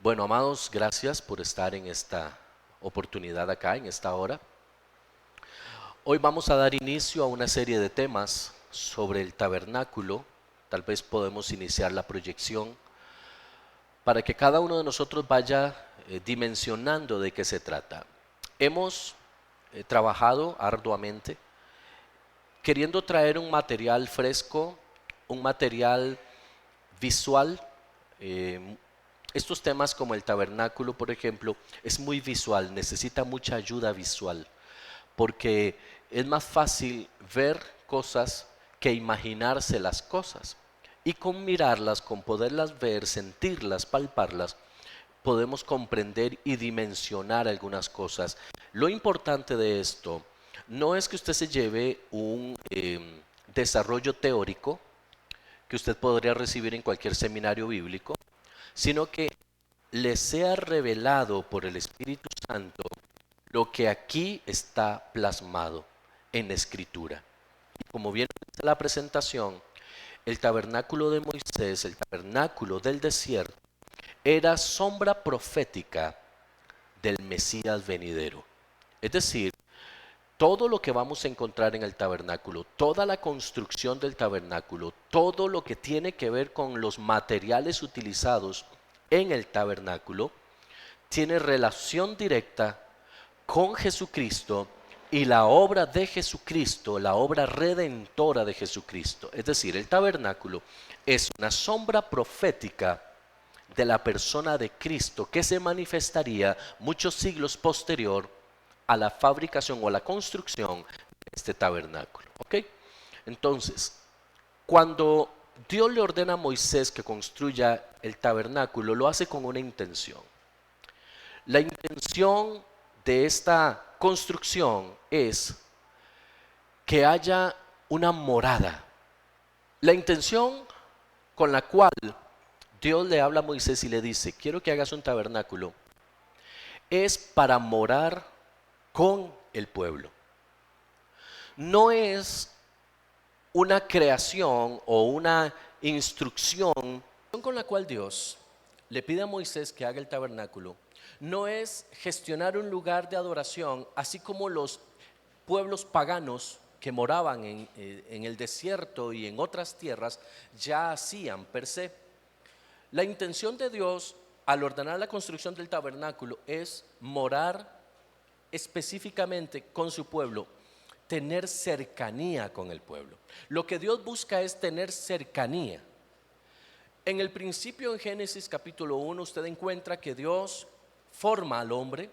Bueno, amados, gracias por estar en esta oportunidad acá, en esta hora. Hoy vamos a dar inicio a una serie de temas sobre el tabernáculo. Tal vez podemos iniciar la proyección para que cada uno de nosotros vaya dimensionando de qué se trata. Hemos trabajado arduamente queriendo traer un material fresco, un material visual. Estos temas como el tabernáculo, por ejemplo, es muy visual, necesita mucha ayuda visual, porque es más fácil ver cosas que imaginarse las cosas. Y con mirarlas, con poderlas ver, sentirlas, palparlas, podemos comprender y dimensionar algunas cosas. Lo importante de esto no es que usted se lleve un desarrollo teórico que usted podría recibir en cualquier seminario bíblico, sino que le sea revelado por el Espíritu Santo lo que aquí está plasmado en escritura. Y como bien dice la presentación, el tabernáculo de Moisés, el tabernáculo del desierto, era sombra profética del Mesías venidero. Es decir, todo lo que vamos a encontrar en el tabernáculo, toda la construcción del tabernáculo, todo lo que tiene que ver con los materiales utilizados en el tabernáculo, tiene relación directa con Jesucristo y la obra de Jesucristo, la obra redentora de Jesucristo. Es decir, el tabernáculo es una sombra profética de la persona de Cristo que se manifestaría muchos siglos posterior a la fabricación o a la construcción de este tabernáculo. ¿Ok? Entonces, cuando Dios le ordena a Moisés que construya el tabernáculo, lo hace con una intención. La intención de esta construcción es que haya una morada. La intención con la cual Dios le habla a Moisés y le dice, quiero que hagas un tabernáculo, es para morar con el pueblo. No es una creación o una instrucción con la cual Dios le pide a Moisés que haga el tabernáculo. No es gestionar un lugar de adoración, así como los pueblos paganos que moraban en el desierto y en otras tierras ya hacían per se. La intención de Dios al ordenar la construcción del tabernáculo es morar específicamente con su pueblo, tener cercanía con el pueblo. Lo que Dios busca es tener cercanía. En el principio, en Génesis capítulo 1, usted encuentra que Dios forma al hombre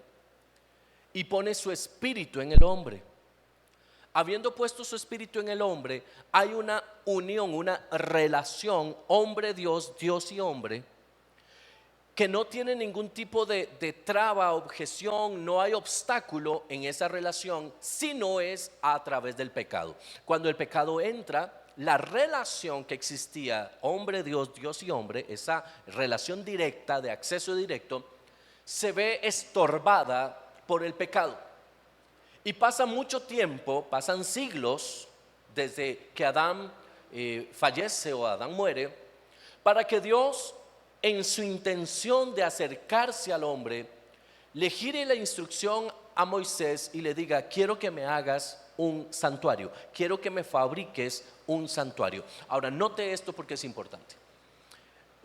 y pone su espíritu en el hombre. Habiendo puesto su espíritu en el hombre, hay una unión, una relación hombre-Dios, Dios y hombre, que no tiene ningún tipo de traba, objeción, no hay obstáculo en esa relación, si no es a través del pecado. Cuando el pecado entra, la relación que existía hombre-Dios, Dios y hombre, esa relación directa, de acceso directo, se ve estorbada por el pecado. Y pasa mucho tiempo, pasan siglos desde que Adán fallece o Adán muere, para que Dios, en su intención de acercarse al hombre, le gire la instrucción a Moisés y le diga, quiero que me hagas un santuario, quiero que me fabriques un santuario. Ahora, note esto porque es importante.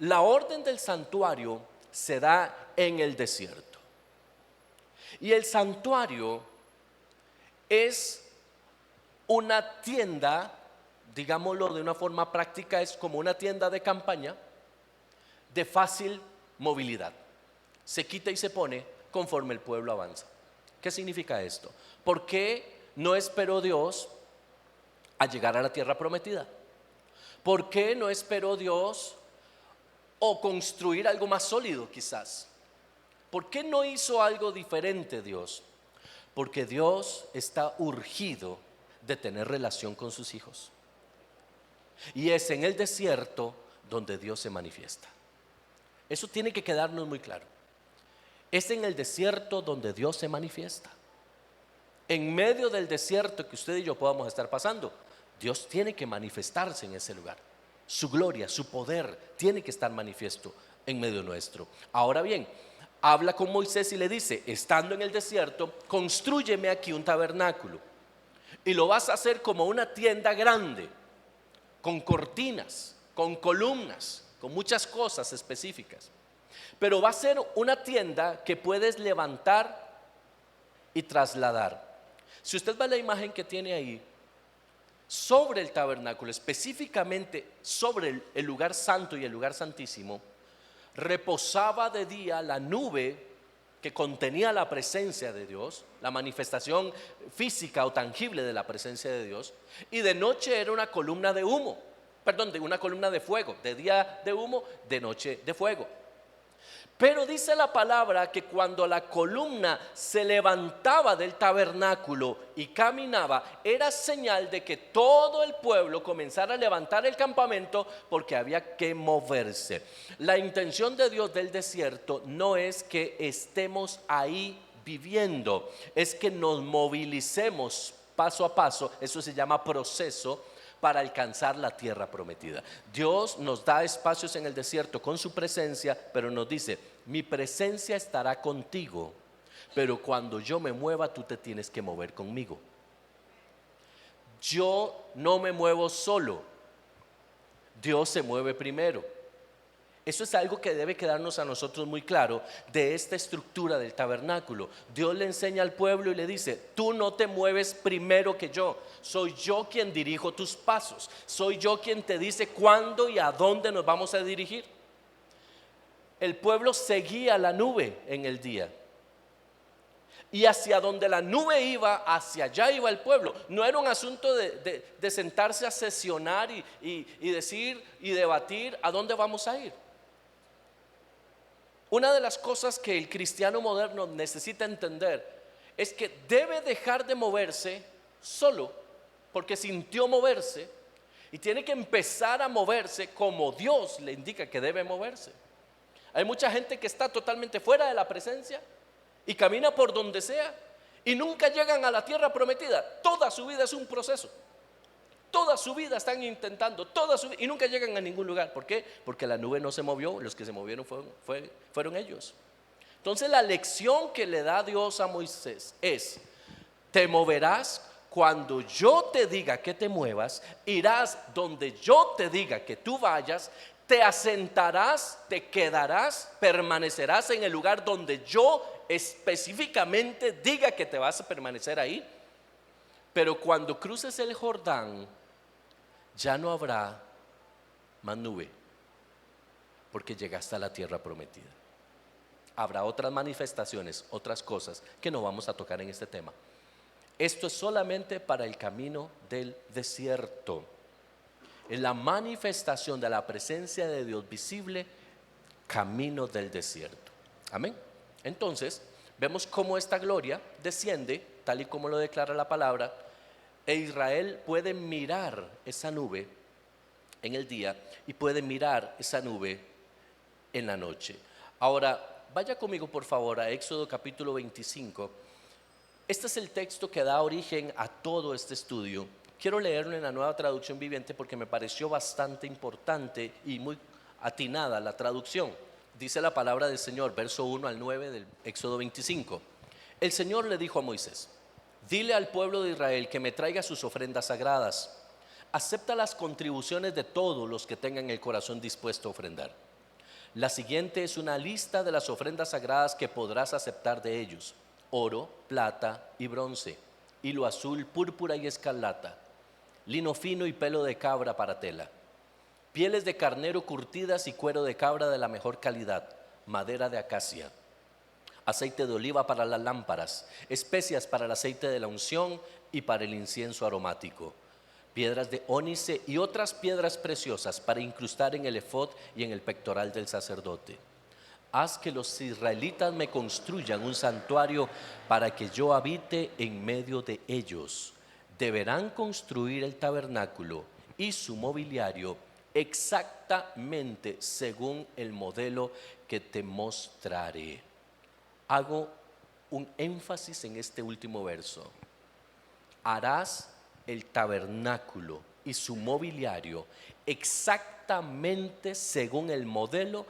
La orden del santuario se da en el desierto. Y el santuario es una tienda, digámoslo de una forma práctica, es como una tienda de campaña de fácil movilidad. Se quita y se pone conforme el pueblo avanza. ¿Qué significa esto? ¿Por qué no esperó Dios a llegar a la tierra prometida? ¿Por qué no esperó Dios o construir algo más sólido quizás. ¿Por qué no hizo algo diferente Dios? Porque Dios está urgido de tener relación con sus hijos. Y es en el desierto donde Dios se manifiesta. Eso tiene que quedarnos muy claro. Es en el desierto donde Dios se manifiesta. En medio del desierto que usted y yo podamos estar pasando, Dios tiene que manifestarse en ese lugar. Su gloria, su poder tiene que estar manifiesto en medio nuestro. Ahora bien, habla con Moisés y le dice: estando en el desierto, constrúyeme aquí un tabernáculo. Y lo vas a hacer como una tienda grande, con cortinas, con columnas, con muchas cosas específicas. Pero va a ser una tienda que puedes levantar y trasladar. Si usted ve la imagen que tiene ahí, sobre el tabernáculo, específicamente sobre el lugar santo y el lugar santísimo, reposaba de día la nube que contenía la presencia de Dios, la manifestación física o tangible de la presencia de Dios, y de noche era una columna de humo, una columna de fuego, de día de humo, de noche de fuego. Pero dice la palabra que cuando la columna se levantaba del tabernáculo y caminaba, era señal de que todo el pueblo comenzara a levantar el campamento, porque había que moverse. La intención de Dios del desierto no es que estemos ahí viviendo, es que nos movilicemos paso a paso. Eso se llama proceso para alcanzar la tierra prometida. Dios nos da espacios en el desierto con su presencia, pero nos dice: mi presencia estará contigo, pero cuando yo me mueva, tú te tienes que mover conmigo. Yo no me muevo solo, Dios se mueve primero. Eso es algo que debe quedarnos a nosotros muy claro de esta estructura del tabernáculo. Dios le enseña al pueblo y le dice: tú no te mueves primero que yo, soy yo quien dirijo tus pasos, soy yo quien te dice cuándo y a dónde nos vamos a dirigir. El pueblo seguía la nube en el día, y hacia donde la nube iba, hacia allá iba el pueblo. No era un asunto de sentarse a sesionar y decir y debatir a dónde vamos a ir. Una de las cosas que el cristiano moderno necesita entender es que debe dejar de moverse solo porque sintió moverse, y tiene que empezar a moverse como Dios le indica que debe moverse. Hay mucha gente que está totalmente fuera de la presencia y camina por donde sea y nunca llegan a la tierra prometida. Toda su vida es un proceso. Toda su vida están intentando, y nunca llegan a ningún lugar. ¿Por qué? Porque la nube no se movió, los que se movieron fueron ellos. Entonces la lección que le da Dios a Moisés es: te moverás cuando yo te diga que te muevas, irás donde yo te diga que tú vayas, te asentarás, te quedarás, permanecerás en el lugar donde yo específicamente diga que te vas a permanecer ahí. Pero cuando cruces el Jordán, ya no habrá más nube, porque llegaste a la tierra prometida. Habrá otras manifestaciones, otras cosas que no vamos a tocar en este tema. Esto es solamente para el camino del desierto. Es la manifestación de la presencia de Dios visible, camino del desierto. Amén. Entonces, vemos cómo esta gloria desciende, tal y como lo declara la palabra, e Israel puede mirar esa nube en el día y puede mirar esa nube en la noche. Ahora, vaya conmigo por favor a Éxodo capítulo 25. Este es el texto que da origen a todo este estudio. Quiero leerlo en la Nueva Traducción Viviente porque me pareció bastante importante y muy atinada la traducción. Dice la palabra del Señor, verso 1 al 9 del Éxodo 25. El Señor le dijo a Moisés: dile al pueblo de Israel que me traiga sus ofrendas sagradas. Acepta las contribuciones de todos los que tengan el corazón dispuesto a ofrendar. La siguiente es una lista de las ofrendas sagradas que podrás aceptar de ellos: oro, plata y bronce, hilo azul, púrpura y escarlata, lino fino y pelo de cabra para tela, pieles de carnero curtidas y cuero de cabra de la mejor calidad, madera de acacia, aceite de oliva para las lámparas, especias para el aceite de la unción y para el incienso aromático, piedras de ónice y otras piedras preciosas para incrustar en el efod y en el pectoral del sacerdote. Haz que los israelitas me construyan un santuario para que yo habite en medio de ellos. Deberán construir el tabernáculo y su mobiliario exactamente según el modelo que te mostraré. Hago un énfasis en este último verso. Harás el tabernáculo y su mobiliario exactamente según el modelo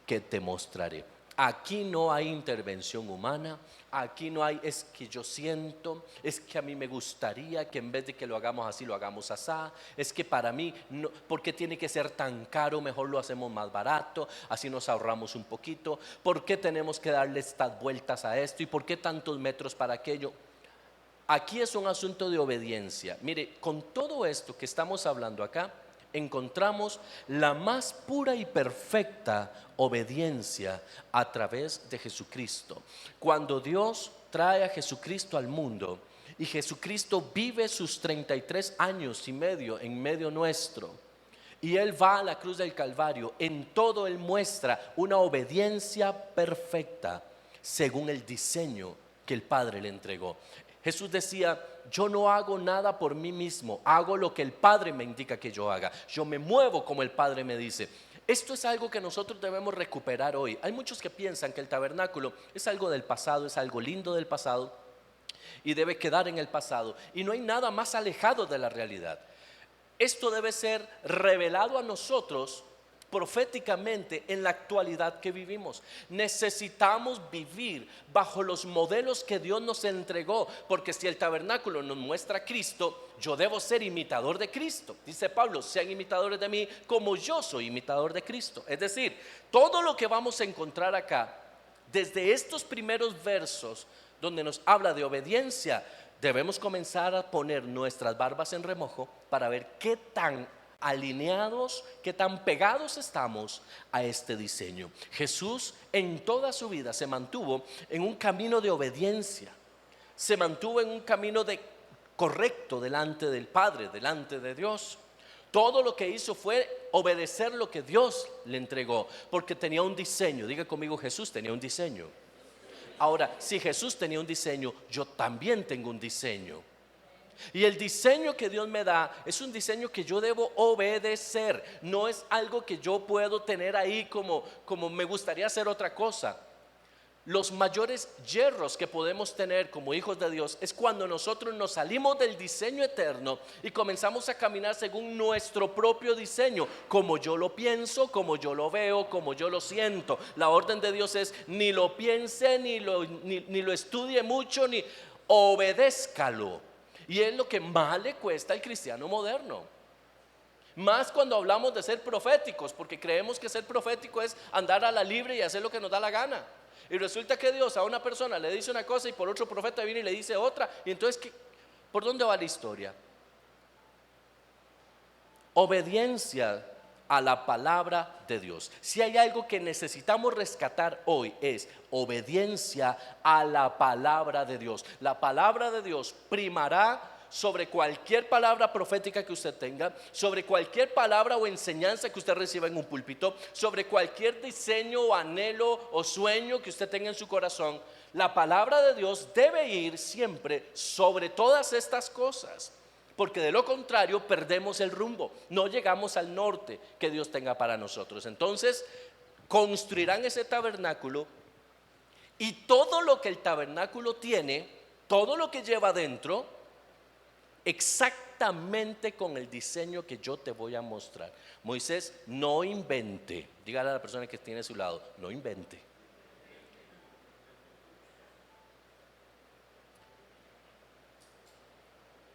que te mostraré. Aquí no hay intervención humana, aquí no hay es que yo siento, es que a mí me gustaría que en vez de que lo hagamos así, lo hagamos así, es que para mí, no, ¿por qué tiene que ser tan caro? Mejor lo hacemos más barato, así nos ahorramos un poquito. ¿Por qué tenemos que darle estas vueltas a esto? ¿Y por qué tantos metros para aquello? Aquí es un asunto de obediencia. Mire, con todo esto que estamos hablando acá, encontramos la más pura y perfecta obediencia a través de Jesucristo. Cuando Dios trae a Jesucristo al mundo y Jesucristo vive sus 33 años y medio en medio nuestro, y Él va a la cruz del Calvario, en todo Él muestra una obediencia perfecta según el diseño que el Padre le entregó. Jesús decía: yo no hago nada por mí mismo, hago lo que el Padre me indica que yo haga. Yo me muevo como el Padre me dice. Esto es algo que nosotros debemos recuperar hoy. Hay muchos que piensan que el tabernáculo es algo del pasado, es algo lindo del pasado y debe quedar en el pasado. Y no hay nada más alejado de la realidad. Esto debe ser revelado a nosotros proféticamente en la actualidad que vivimos. Necesitamos vivir bajo los modelos que Dios nos entregó, porque si el tabernáculo nos muestra a Cristo, yo debo ser imitador de Cristo. Dice Pablo: sean imitadores de mí como yo soy imitador de Cristo. Es decir, todo lo que vamos a encontrar acá, desde estos primeros versos donde nos habla de obediencia, debemos comenzar a poner nuestras barbas en remojo para ver qué tan alineados, qué tan pegados estamos a este diseño. Jesús en toda su vida se mantuvo en un camino de obediencia, se mantuvo en un camino correcto delante del Padre, delante de Dios. Todo lo que hizo fue obedecer lo que Dios le entregó, porque tenía un diseño. Diga conmigo: Jesús tenía un diseño. Ahora, si Jesús tenía un diseño, yo también tengo un diseño. Y el diseño que Dios me da es un diseño que yo debo obedecer. No es algo que yo puedo tener ahí como me gustaría hacer otra cosa. Los mayores yerros que podemos tener como hijos de Dios es cuando nosotros nos salimos del diseño eterno y comenzamos a caminar según nuestro propio diseño, como yo lo pienso, como yo lo veo, como yo lo siento. La orden de Dios es: ni lo piense, ni lo estudie mucho, ni obedézcalo. Y es lo que más le cuesta al cristiano moderno. Más cuando hablamos de ser proféticos, porque creemos que ser profético es andar a la libre y hacer lo que nos da la gana. Y resulta que Dios a una persona le dice una cosa y por otro profeta viene y le dice otra. Y entonces, ¿por dónde va la historia? Obediencia a la palabra de Dios. Si hay algo que necesitamos rescatar hoy, es obediencia a la palabra de Dios. La palabra de Dios primará sobre cualquier palabra profética que usted tenga, sobre cualquier palabra o enseñanza que usted reciba en un púlpito, sobre cualquier diseño o anhelo o sueño que usted tenga en su corazón. La palabra de Dios debe ir siempre sobre todas estas cosas, porque de lo contrario perdemos el rumbo, no llegamos al norte que Dios tenga para nosotros. Entonces construirán ese tabernáculo, y todo lo que el tabernáculo tiene, todo lo que lleva dentro, exactamente con el diseño que yo te voy a mostrar. Moisés, no invente. Dígale a la persona que tiene a su lado: no invente.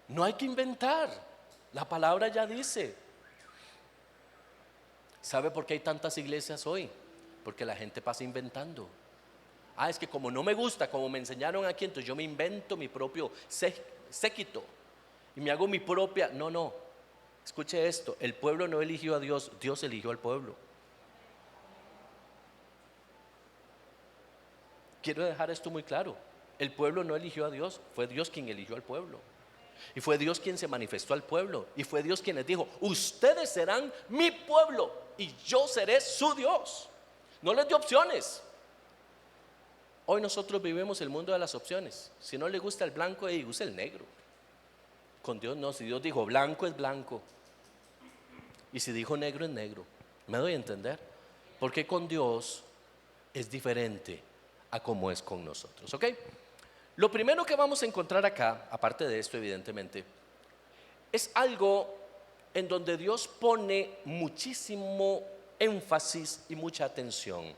No hay que inventar. La palabra ya dice. ¿Sabe por qué hay tantas iglesias hoy? Porque la gente pasa inventando. Es que como no me gusta, como me enseñaron aquí, entonces yo me invento mi propio séquito y me hago mi propia. No, escuche esto: el pueblo no eligió a Dios, Dios eligió al pueblo. Quiero dejar esto muy claro: el pueblo no eligió a Dios, fue Dios quien eligió al pueblo. Y fue Dios quien se manifestó al pueblo. Y fue Dios quien les dijo: ustedes serán mi pueblo y yo seré su Dios. No les dio opciones. Hoy nosotros vivimos el mundo de las opciones. Si no le gusta el blanco, use el negro. Con Dios no. Si Dios dijo blanco, es blanco. Y si dijo negro, es negro. ¿Me doy a entender? Porque con Dios es diferente a como es con nosotros. ¿Ok? Lo primero que vamos a encontrar acá, aparte de esto evidentemente, es algo en donde Dios pone muchísimo énfasis y mucha atención.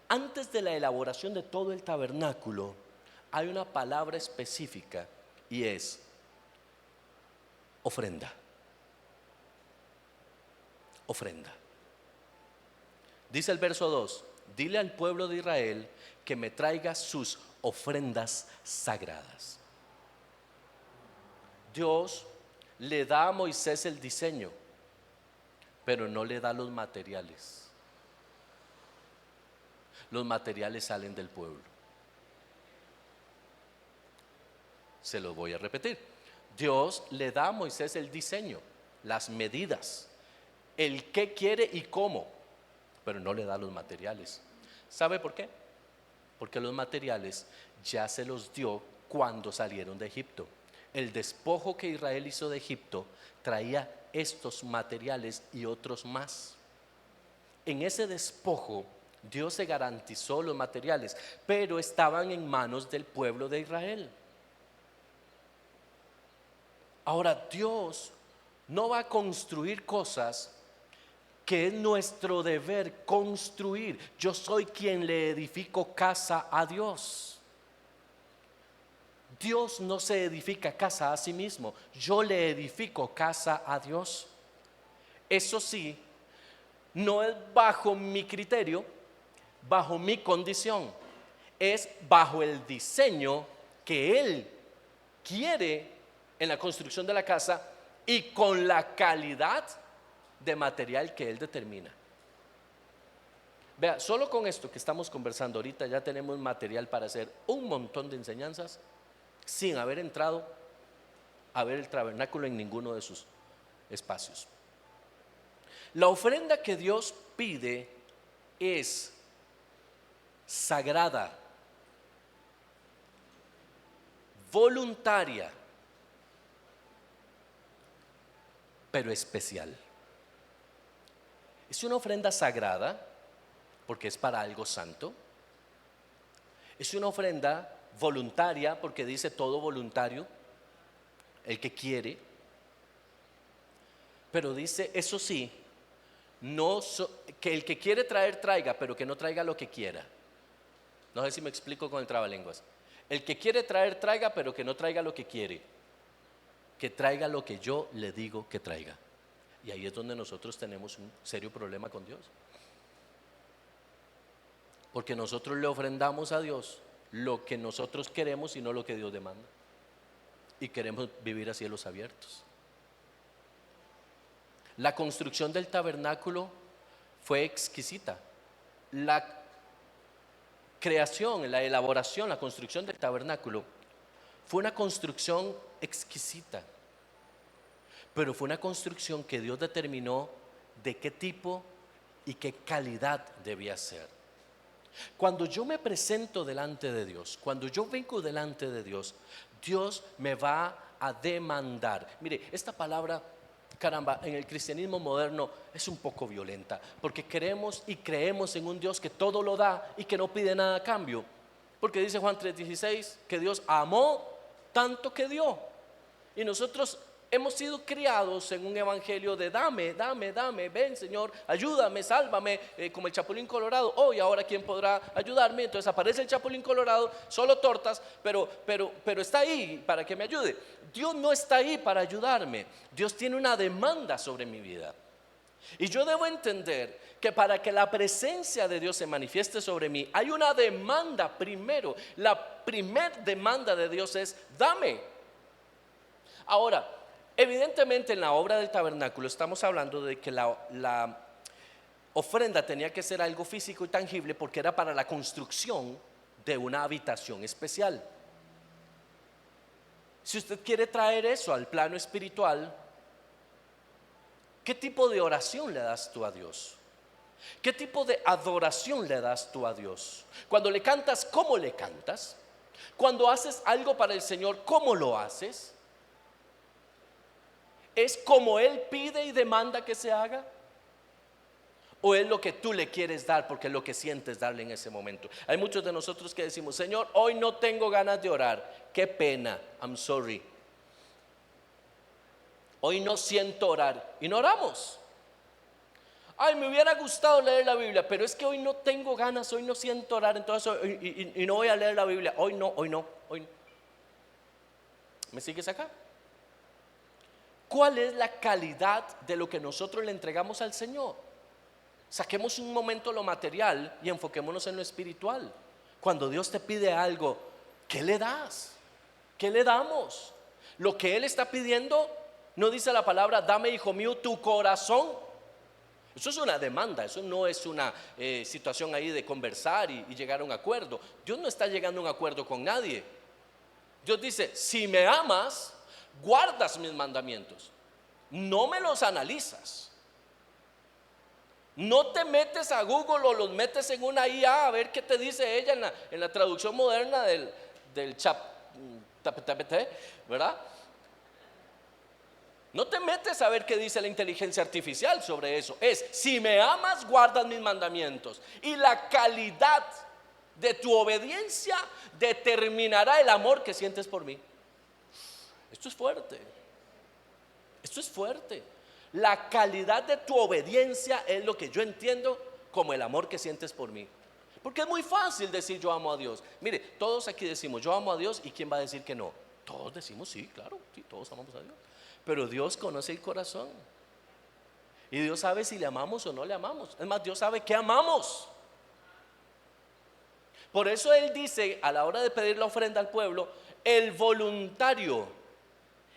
Antes de la elaboración de todo el tabernáculo, hay una palabra específica y es ofrenda. Ofrenda. Dice el verso 2: dile al pueblo de Israel que me traiga sus ofrendas sagradas. Dios le da a Moisés el diseño, pero no le da los materiales. Los materiales salen del pueblo. Se los voy a repetir. Dios le da a Moisés el diseño, las medidas, el qué quiere y cómo, pero no le da los materiales. ¿Sabe por qué? Porque los materiales ya se los dio cuando salieron de Egipto. El despojo que Israel hizo de Egipto traía estos materiales y otros más. En ese despojo Dios se garantizó los materiales, pero estaban en manos del pueblo de Israel. Ahora Dios no va a construir cosas que es nuestro deber construir. Yo soy quien le edifico casa a Dios. Dios no se edifica casa a sí mismo. Yo le edifico casa a Dios. Eso sí, no es bajo mi criterio, bajo mi condición. Es bajo el diseño que Él quiere en la construcción de la casa y con la calidad de material que Él determina. Vea, solo con esto que estamos conversando ahorita ya tenemos material para hacer un montón de enseñanzas sin haber entrado a ver el tabernáculo en ninguno de sus espacios. La ofrenda que Dios pide es sagrada, voluntaria, pero especial. Es una ofrenda sagrada porque es para algo santo. Es una ofrenda voluntaria porque dice todo voluntario, el que quiere. Pero dice, eso sí, que el que quiere traer traiga, pero que no traiga lo que quiera. No sé si me explico con el trabalenguas. El que quiere traer traiga, pero que no traiga lo que quiere. Que traiga lo que yo le digo que traiga. Y ahí es donde nosotros tenemos un serio problema con Dios. Porque nosotros le ofrendamos a Dios lo que nosotros queremos y no lo que Dios demanda. Y queremos vivir a cielos abiertos. La construcción del tabernáculo fue exquisita. La creación, la elaboración, la construcción del tabernáculo fue una construcción exquisita. Pero fue una construcción que Dios determinó de qué tipo y qué calidad debía ser. Cuando yo me presento delante de Dios, cuando yo vengo delante de Dios, Dios me va a demandar. Mire, esta palabra, caramba, en el cristianismo moderno es un poco violenta, porque queremos y creemos en un Dios que todo lo da y que no pide nada a cambio. Porque dice Juan 3:16 que Dios amó tanto que dio. Y nosotros hemos sido criados en un evangelio de dame, ven Señor, ayúdame, sálvame, como el Chapulín Colorado. Hoy, ahora, ¿quién podrá ayudarme? Entonces aparece el Chapulín Colorado, solo tortas, pero está ahí para que me ayude. Dios no está ahí para ayudarme. Dios tiene una demanda sobre mi vida. Y yo debo entender que para que la presencia de Dios se manifieste sobre mí, hay una demanda primero. La primer demanda de Dios es dame. Ahora, evidentemente en la obra del tabernáculo estamos hablando de que la ofrenda tenía que ser algo físico y tangible porque era para la construcción de una habitación especial. Si usted quiere traer eso al plano espiritual, ¿qué tipo de oración le das tú a Dios? ¿Qué tipo de adoración le das tú a Dios? Cuando le cantas, ¿cómo le cantas? Cuando haces algo para el Señor, ¿cómo lo haces? ¿Es como Él pide y demanda que se haga? ¿O es lo que tú le quieres dar porque es lo que sientes darle en ese momento? Hay muchos de nosotros que decimos: Señor, hoy no tengo ganas de orar. Qué pena, I'm sorry. Hoy no siento orar. Y no oramos. Ay, me hubiera gustado leer la Biblia, pero es que hoy no tengo ganas, hoy no siento orar, entonces y no voy a leer la Biblia. Hoy no. ¿Me sigues acá? ¿Cuál es la calidad de lo que nosotros le entregamos al Señor? Saquemos un momento lo material y enfoquémonos en lo espiritual. Cuando Dios te pide algo, ¿qué le das? ¿Qué le damos? Lo que Él está pidiendo, no dice la palabra: dame, hijo mío, tu corazón. Eso es una demanda, eso no es una situación ahí de conversar y llegar a un acuerdo. Dios no está llegando a un acuerdo con nadie. Dios dice: si me amas, guardas mis mandamientos. No me los analizas. No te metes a Google o los metes en una IA a ver qué te dice ella en la traducción moderna del chat, ¿verdad? No te metes a ver qué dice la inteligencia artificial sobre eso. Es: si me amas, guardas mis mandamientos. Y la calidad de tu obediencia determinará el amor que sientes por mí. Esto es fuerte. Esto es fuerte. La calidad de tu obediencia es lo que yo entiendo como el amor que sientes por mí. Porque es muy fácil decir yo amo a Dios. Mire, todos aquí decimos yo amo a Dios, ¿y quién va a decir que no? Todos decimos sí, claro, sí, todos amamos a Dios. Pero Dios conoce el corazón. Y Dios sabe si le amamos o no le amamos. Es más, Dios sabe que amamos. Por eso Él dice a la hora de pedir la ofrenda al pueblo: el voluntario,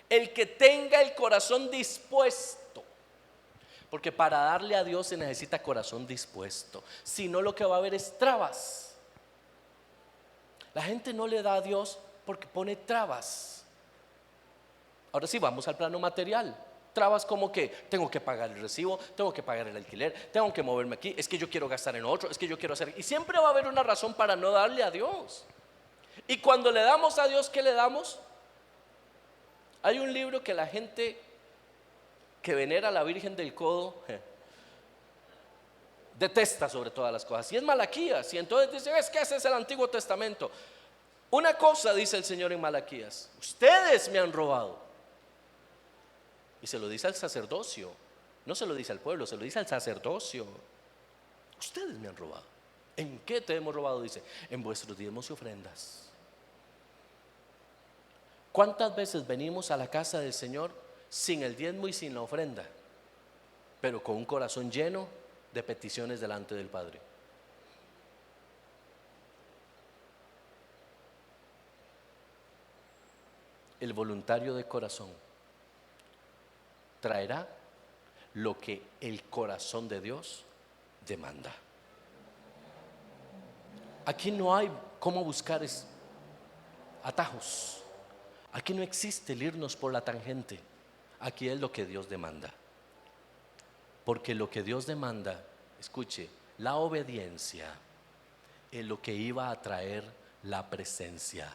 el que tenga el corazón dispuesto. Porque para darle a Dios se necesita corazón dispuesto. Si no, lo que va a haber es trabas. La gente no le da a Dios porque pone trabas. Ahora sí, vamos al plano material. Trabas como que tengo que pagar el recibo, tengo que pagar el alquiler, tengo que moverme aquí, es que yo quiero gastar en otro, es que yo quiero hacer. Y siempre va a haber una razón para no darle a Dios. Y cuando le damos a Dios, ¿qué le damos? Hay un libro que la gente que venera a la Virgen del Codo detesta sobre todas las cosas, y es Malaquías. Y entonces dice: es que ese es el Antiguo Testamento. Una cosa dice el Señor en Malaquías: ustedes me han robado. Y se lo dice al sacerdocio. No se lo dice al pueblo, se lo dice al sacerdocio. Ustedes me han robado. ¿En qué te hemos robado? Dice: en vuestros diezmos y ofrendas. ¿Cuántas veces venimos a la casa del Señor sin el diezmo y sin la ofrenda, pero con un corazón lleno de peticiones delante del Padre? El voluntario de corazón traerá lo que el corazón de Dios demanda. Aquí no hay cómo buscar atajos. Aquí no existe el irnos por la tangente. Aquí es lo que Dios demanda. Porque lo que Dios demanda, escuche, la obediencia es lo que iba a traer la presencia.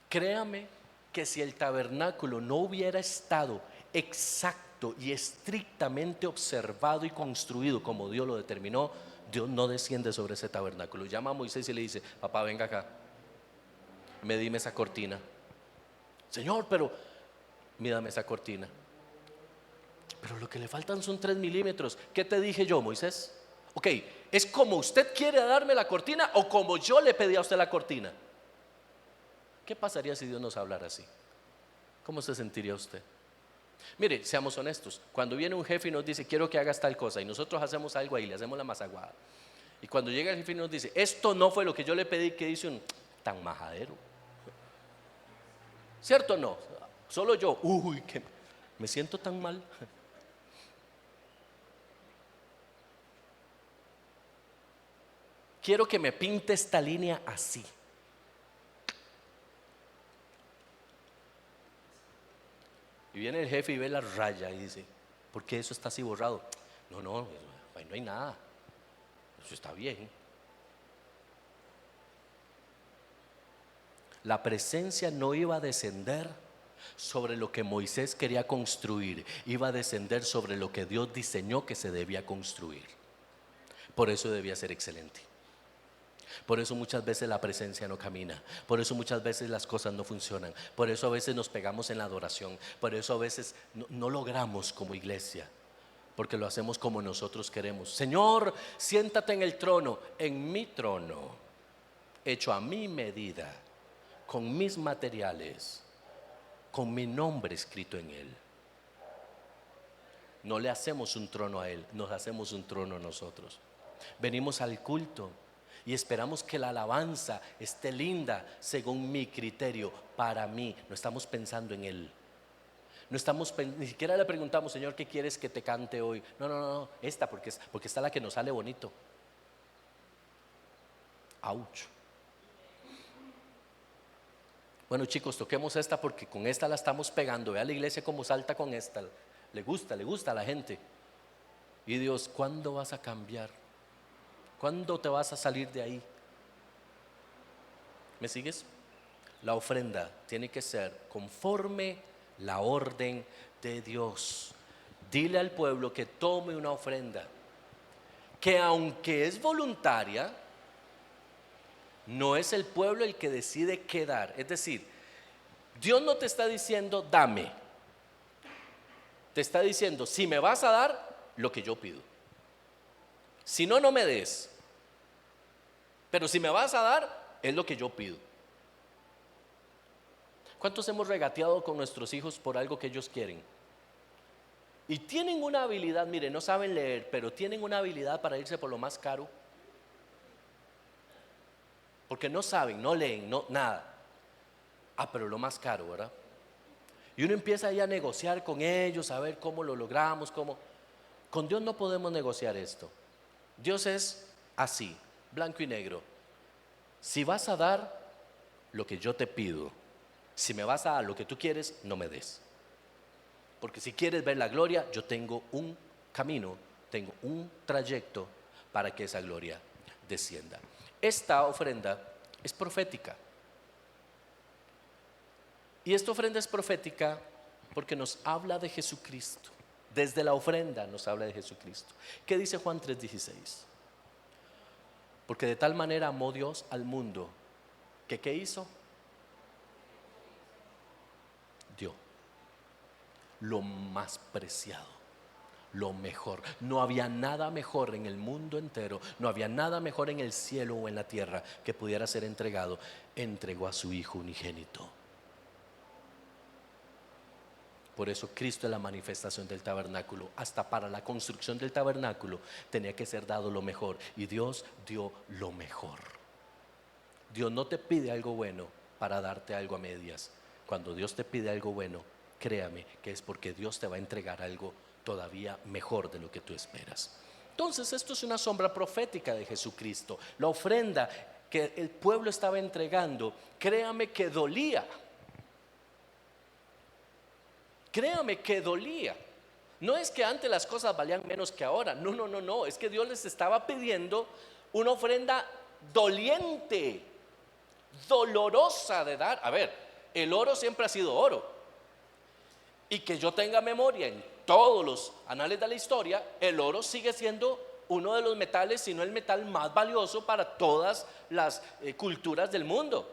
Créame que si el tabernáculo no hubiera estado exacto y estrictamente observado y construido como Dios lo determinó, Dios no desciende sobre ese tabernáculo. Llama a Moisés y le dice: papá, venga acá, medime esa cortina. Señor, pero mídame esa cortina. Pero lo que le faltan son 3 milímetros. ¿Qué te dije yo, Moisés? Ok, ¿es como usted quiere darme la cortina o como yo le pedí a usted la cortina? ¿Qué pasaría si Dios nos hablara así? ¿Cómo se sentiría usted? Mire, seamos honestos. Cuando viene un jefe y nos dice: quiero que hagas tal cosa, y nosotros hacemos algo ahí, le hacemos la masaguada, y cuando llega el jefe y nos dice: esto no fue lo que yo le pedí, que dice un tan majadero. ¿Cierto o no? Solo yo, que me siento tan mal. Quiero que me pinte esta línea así. Y viene el jefe y ve la raya y dice: ¿por qué eso está así borrado? No, no, ahí no hay nada, eso está bien. La presencia no iba a descender sobre lo que Moisés quería construir, iba a descender sobre lo que Dios diseñó que se debía construir. Por eso debía ser excelente. Por eso muchas veces la presencia no camina. Por eso muchas veces las cosas no funcionan. Por eso a veces nos pegamos en la adoración. Por eso a veces no logramos como iglesia, porque lo hacemos como nosotros queremos. Señor, siéntate en el trono, en mi trono, hecho a mi medida, con mis materiales, con mi nombre escrito en él. No le hacemos un trono a él, nos hacemos un trono nosotros. Venimos al culto y esperamos que la alabanza esté linda según mi criterio, para mí. No estamos pensando en él. No estamos, ni siquiera le preguntamos: Señor, ¿qué quieres que te cante hoy? No, no, no, esta, porque está la que nos sale bonito. Ouch. Bueno, chicos, toquemos esta porque con esta la estamos pegando. Vea la iglesia como salta con esta. Le gusta a la gente. Y Dios, ¿cuándo vas a cambiar? ¿Cuándo te vas a salir de ahí? ¿Me sigues? La ofrenda tiene que ser conforme la orden de Dios. Dile al pueblo que tome una ofrenda, que aunque es voluntaria, no es el pueblo el que decide qué dar. Es decir, Dios no te está diciendo dame, te está diciendo: si me vas a dar lo que yo pido, si no, no me des. Pero si me vas a dar, es lo que yo pido. ¿Cuántos hemos regateado con nuestros hijos por algo que ellos quieren? Y tienen una habilidad, mire, no saben leer, pero tienen una habilidad para irse por lo más caro. Porque no saben, no leen, no, nada. Pero lo más caro, ¿verdad? Y uno empieza ahí a negociar con ellos, a ver cómo lo logramos, cómo. Con Dios no podemos negociar esto. Dios es así, blanco y negro. Si vas a dar lo que yo te pido, si me vas a dar lo que tú quieres, no me des. Porque si quieres ver la gloria, yo tengo un camino, tengo un trayecto para que esa gloria descienda. Esta ofrenda es profética. Y esta ofrenda es profética porque nos habla de Jesucristo. Desde la ofrenda nos habla de Jesucristo. ¿Qué dice Juan 3:16? Porque de tal manera amó Dios al mundo, que ¿qué hizo? Dio lo más preciado, lo mejor. No había nada mejor en el mundo entero, no había nada mejor en el cielo o en la tierra que pudiera ser entregado. Entregó a su Hijo unigénito. Por eso Cristo es la manifestación del tabernáculo. Hasta para la construcción del tabernáculo tenía que ser dado lo mejor, y Dios dio lo mejor. Dios no te pide algo bueno para darte algo a medias. Cuando Dios te pide algo bueno, créame que es porque Dios te va a entregar algo todavía mejor de lo que tú esperas. Entonces esto es una sombra profética de Jesucristo. La ofrenda que el pueblo estaba entregando, créame que dolía. Créame que dolía. No es que antes las cosas valían menos que ahora. No, no, no, no. Es que Dios les estaba pidiendo una ofrenda doliente, dolorosa de dar. A ver, el oro siempre ha sido oro. Y que yo tenga memoria en todos los anales de la historia, el oro sigue siendo uno de los metales, si no el metal más valioso para todas las culturas del mundo.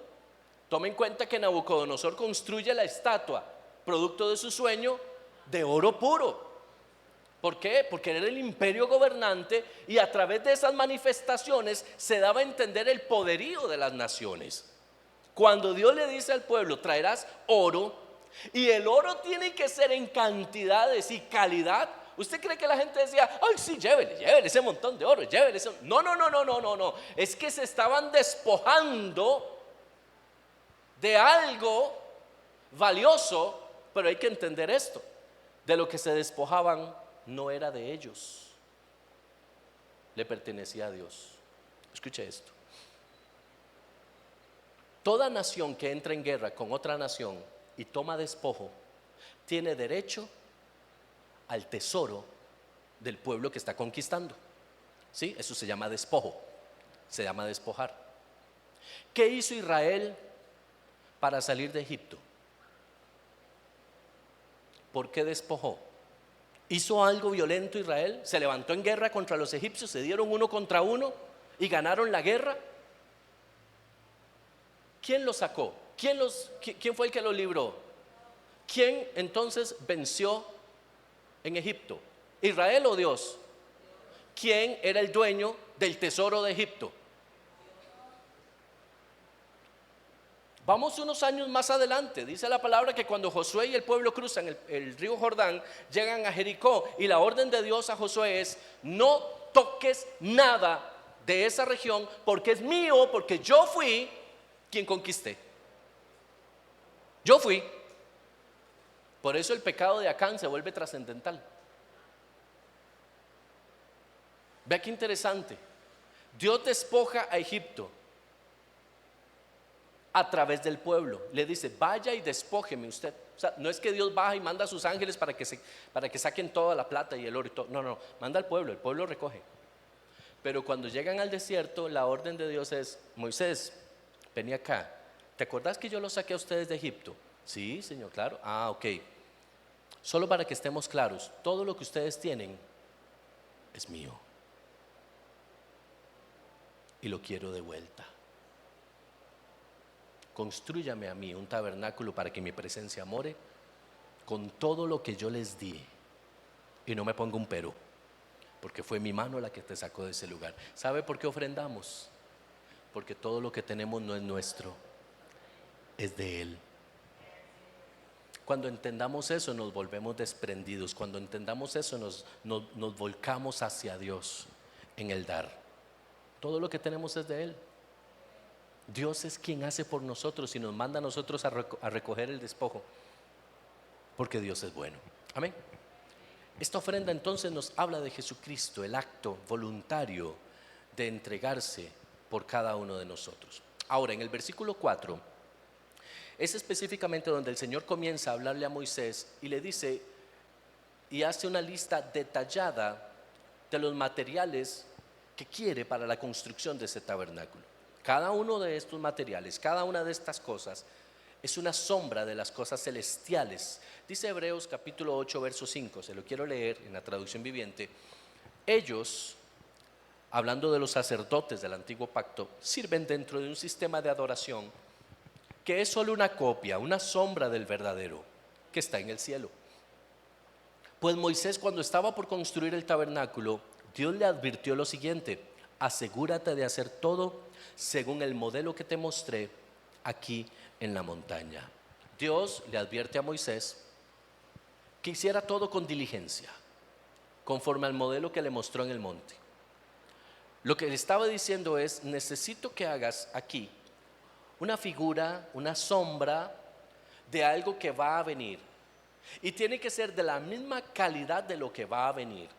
Tome en cuenta que Nabucodonosor construye la estatua, producto de su sueño, de oro puro. ¿Por qué? Porque era el imperio gobernante, y a través de esas manifestaciones se daba a entender el poderío de las naciones. Cuando Dios le dice al pueblo: traerás oro, y el oro tiene que ser en cantidades y calidad. ¿Usted cree que la gente decía: ay, sí, llévele ese montón de oro, llévele ese? No, no, no, no, no, no, no. Es que se estaban despojando de algo valioso. Pero hay que entender esto: de lo que se despojaban no era de ellos, le pertenecía a Dios. Escuche esto: toda nación que entra en guerra con otra nación y toma despojo, tiene derecho al tesoro del pueblo que está conquistando. ¿Sí? Eso se llama despojo, se llama despojar. ¿Qué hizo Israel para salir de Egipto? ¿Por qué despojó? ¿Hizo algo violento Israel? ¿Se levantó en guerra contra los egipcios? ¿Se dieron uno contra uno y ganaron la guerra? ¿Quién los sacó? ¿Quién fue el que los libró? ¿Quién entonces venció en Egipto? ¿Israel o Dios? ¿Quién era el dueño del tesoro de Egipto? Vamos unos años más adelante, dice la palabra que cuando Josué y el pueblo cruzan el río Jordán, llegan a Jericó, y la orden de Dios a Josué es: no toques nada de esa región, porque es mío, porque yo fui quien conquisté. Yo fui. Por eso el pecado de Acán se vuelve trascendental. Vea qué interesante. Dios despoja a Egipto a través del pueblo. Le dice: vaya y despójeme usted. O sea, no es que Dios baja y manda a sus ángeles para que saquen toda la plata y el oro y todo. No, manda al pueblo, el pueblo recoge. Pero cuando llegan al desierto, la orden de Dios es: Moisés, vení acá. ¿Te acordás que yo los saqué a ustedes de Egipto? Sí, Señor, claro. Ah, ok. Solo para que estemos claros, todo lo que ustedes tienen es mío. Y lo quiero de vuelta. Constrúyame a mí un tabernáculo para que mi presencia more con todo lo que yo les di, y no me ponga un pero, porque fue mi mano la que te sacó de ese lugar. ¿Sabe por qué ofrendamos? Porque todo lo que tenemos no es nuestro, es de Él. Cuando entendamos eso, nos volvemos desprendidos. Cuando entendamos eso, nos volcamos hacia Dios en el dar. Todo lo que tenemos es de Él. Dios es quien hace por nosotros y nos manda a nosotros a recoger el despojo, porque Dios es bueno. Amén. Esta ofrenda entonces nos habla de Jesucristo, el acto voluntario de entregarse por cada uno de nosotros. Ahora, en el versículo 4 es específicamente donde el Señor comienza a hablarle a Moisés y le dice, y hace una lista detallada de los materiales que quiere para la construcción de ese tabernáculo. Cada uno de estos materiales, cada una de estas cosas es una sombra de las cosas celestiales. Dice Hebreos capítulo 8 verso 5, se lo quiero leer en la traducción viviente. Ellos, hablando de los sacerdotes del antiguo pacto, sirven dentro de un sistema de adoración que es solo una copia, una sombra del verdadero que está en el cielo. Pues Moisés, cuando estaba por construir el tabernáculo, Dios le advirtió lo siguiente: asegúrate de hacer todo según el modelo que te mostré aquí en la montaña. Dios le advierte a Moisés que hiciera todo con diligencia, conforme al modelo que le mostró en el monte. Lo que le estaba diciendo es: necesito que hagas aquí una figura, una sombra de algo que va a venir, y tiene que ser de la misma calidad de lo que va a venir.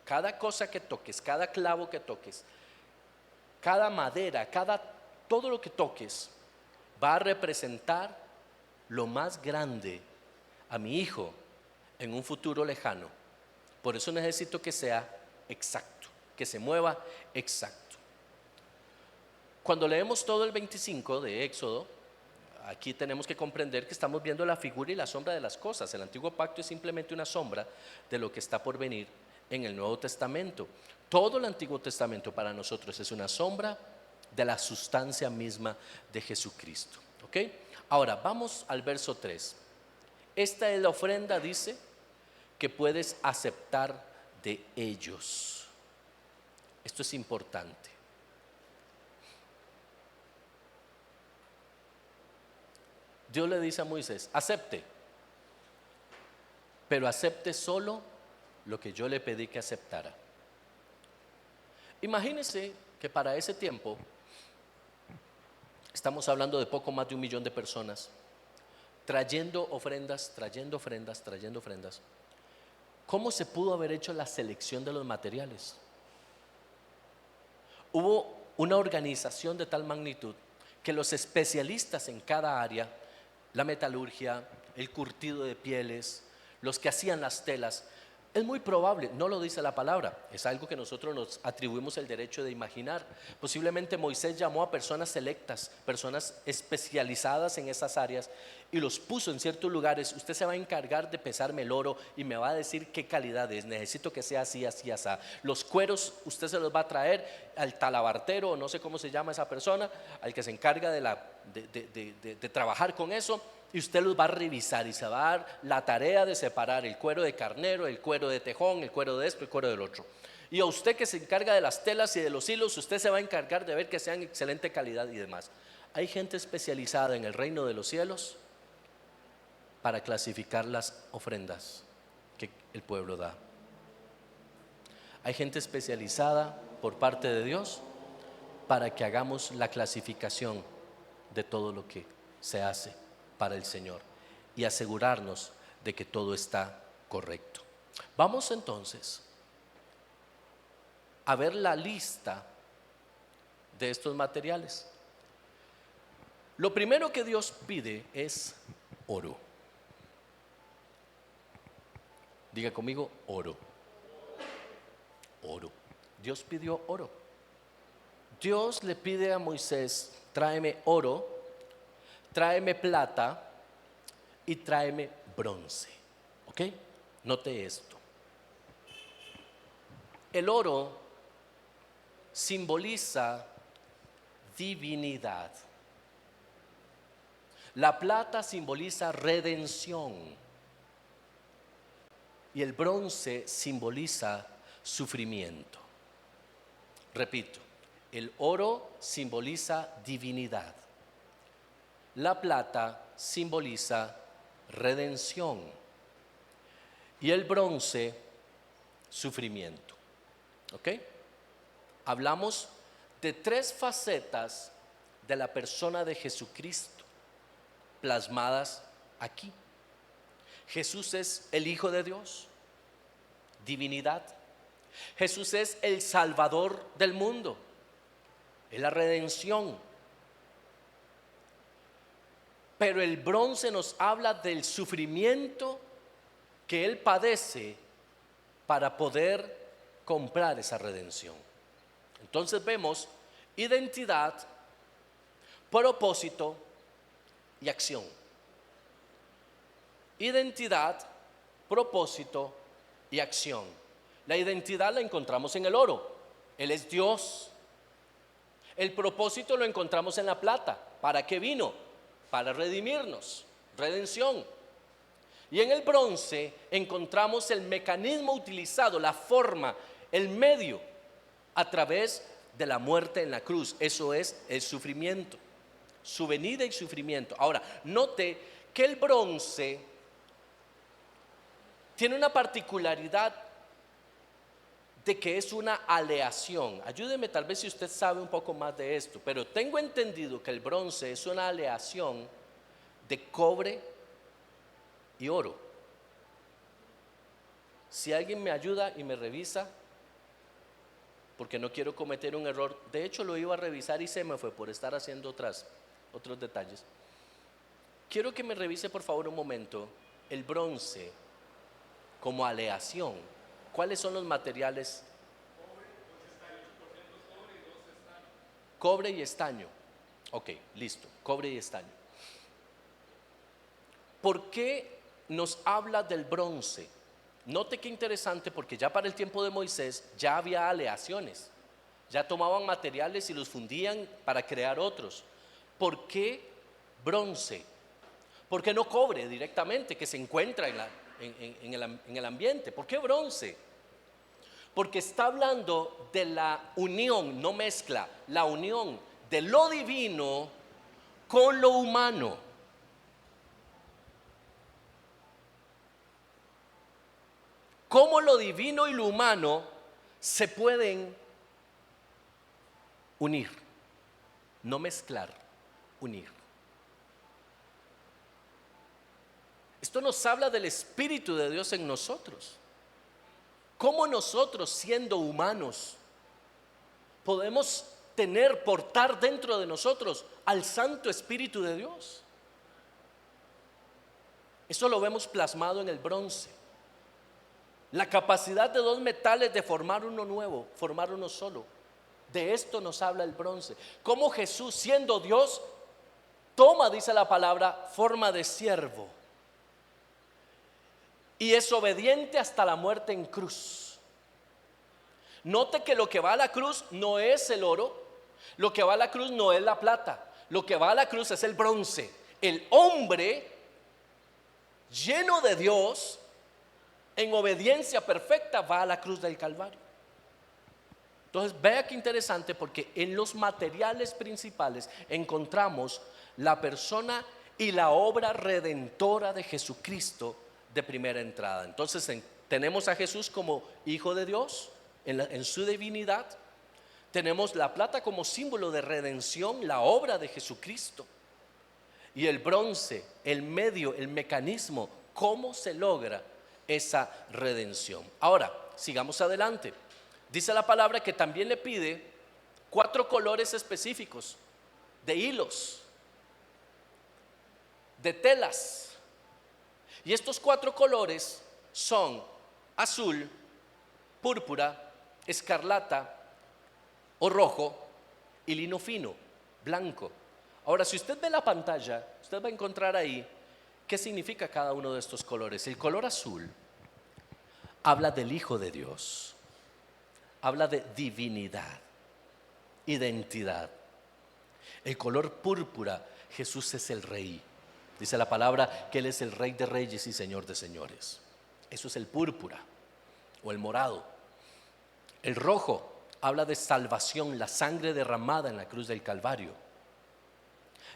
Cada cosa que toques, cada clavo que toques, cada madera, todo lo que toques va a representar lo más grande a mi hijo en un futuro lejano. Por eso necesito que sea exacto, que se mueva exacto. Cuando leemos todo el 25 de Éxodo, aquí tenemos que comprender que estamos viendo la figura y la sombra de las cosas. El antiguo pacto es simplemente una sombra de lo que está por venir en el Nuevo Testamento. Todo el Antiguo Testamento para nosotros es una sombra de la sustancia misma de Jesucristo. ¿Ok? Ahora vamos al verso 3. Esta es la ofrenda, dice, que puedes aceptar de ellos. Esto es importante. Dios le dice a Moisés: acepte, pero acepte solo lo que yo le pedí que aceptara. Imagínense que para ese tiempo, estamos hablando de poco más de 1 millón de personas, trayendo ofrendas. ¿Cómo se pudo haber hecho la selección de los materiales? Hubo una organización de tal magnitud que los especialistas en cada área, la metalurgia, el curtido de pieles, los que hacían las telas. Es muy probable, no lo dice la palabra, es algo que nosotros nos atribuimos el derecho de imaginar. Posiblemente Moisés llamó a personas selectas, personas especializadas en esas áreas, y los puso en ciertos lugares. Usted se va a encargar de pesarme el oro y me va a decir qué calidad es. Necesito que sea así, así, así. Los cueros usted se los va a traer al talabartero, o no sé cómo se llama esa persona, al que se encarga de trabajar con eso. Y usted los va a revisar y se va a dar la tarea de separar el cuero de carnero, el cuero de tejón, el cuero de esto, el cuero del otro. Y a usted que se encarga de las telas y de los hilos, usted se va a encargar de ver que sean de excelente calidad y demás. Hay gente especializada en el reino de los cielos para clasificar las ofrendas que el pueblo da. Hay gente especializada por parte de Dios para que hagamos la clasificación de todo lo que se hace para el Señor y asegurarnos de que todo está correcto. Vamos entonces a ver la lista de estos materiales. Lo primero que Dios pide es oro. Diga conmigo, oro. Oro. Dios pidió oro. Dios le pide a Moisés: tráeme oro, tráeme plata y tráeme bronce. ¿Ok? Note esto. El oro simboliza divinidad. La plata simboliza redención. Y el bronce simboliza sufrimiento. Repito, el oro simboliza divinidad. La plata simboliza redención y el bronce sufrimiento. ¿Ok? Hablamos de tres facetas de la persona de Jesucristo plasmadas aquí. Jesús es el Hijo de Dios, divinidad. Jesús es el Salvador del mundo, es la redención. Pero el bronce nos habla del sufrimiento que Él padece para poder comprar esa redención. Entonces vemos identidad, propósito y acción. Identidad, propósito y acción. La identidad la encontramos en el oro. Él es Dios. El propósito lo encontramos en la plata. ¿Para qué vino? Para redimirnos, redención. Y en el bronce encontramos el mecanismo utilizado, la forma, el medio a través de la muerte en la cruz. Eso es el sufrimiento, su venida y sufrimiento. Ahora, note que el bronce tiene una particularidad de que es una aleación. Ayúdeme tal vez si usted sabe un poco más de esto, pero tengo entendido que el bronce es una aleación de cobre y oro. Si alguien me ayuda y me revisa, porque no quiero cometer un error. De hecho lo iba a revisar y se me fue por estar haciendo otros detalles. Quiero que me revise por favor un momento el bronce como aleación. ¿Cuáles son los materiales? Cobre y estaño. Ok, listo, cobre y estaño. ¿Por qué nos habla del bronce? Note qué interesante, porque ya para el tiempo de Moisés ya había aleaciones. Ya tomaban materiales y los fundían para crear otros. ¿Por qué bronce? ¿Por qué no cobre directamente que se encuentra en el ambiente? ¿Por qué bronce? Porque está hablando de la unión, no mezcla, la unión de lo divino con lo humano. Cómo lo divino y lo humano se pueden unir, no mezclar, unir. Esto nos habla del Espíritu de Dios en nosotros. Cómo nosotros, siendo humanos, podemos portar dentro de nosotros al Santo Espíritu de Dios. Eso lo vemos plasmado en el bronce. La capacidad de dos metales de formar uno nuevo, formar uno solo. De esto nos habla el bronce. Cómo Jesús, siendo Dios, toma, dice la palabra, forma de siervo. Y es obediente hasta la muerte en cruz. Note que lo que va a la cruz no es el oro, lo que va a la cruz no es la plata, lo que va a la cruz es el bronce. El hombre lleno de Dios, en obediencia perfecta, va a la cruz del Calvario. Entonces vea qué interesante, porque en los materiales principales encontramos la persona y la obra redentora de Jesucristo de primera entrada. Entonces tenemos a Jesús como Hijo de Dios en su divinidad. Tenemos la plata como símbolo de redención, la obra de Jesucristo. Y el bronce, el medio, el mecanismo, cómo se logra esa redención. Ahora, sigamos adelante. Dice la palabra que también le pide 4 colores específicos de hilos, de telas. Y estos 4 colores son azul, púrpura, escarlata o rojo y lino fino, blanco. Ahora, si usted ve la pantalla, usted va a encontrar ahí qué significa cada uno de estos colores. El color azul habla del Hijo de Dios, habla de divinidad, identidad. El color púrpura, Jesús es el Rey. Dice la palabra que Él es el Rey de reyes y Señor de señores. Eso es el púrpura o el morado. El rojo habla de salvación, la sangre derramada en la cruz del Calvario.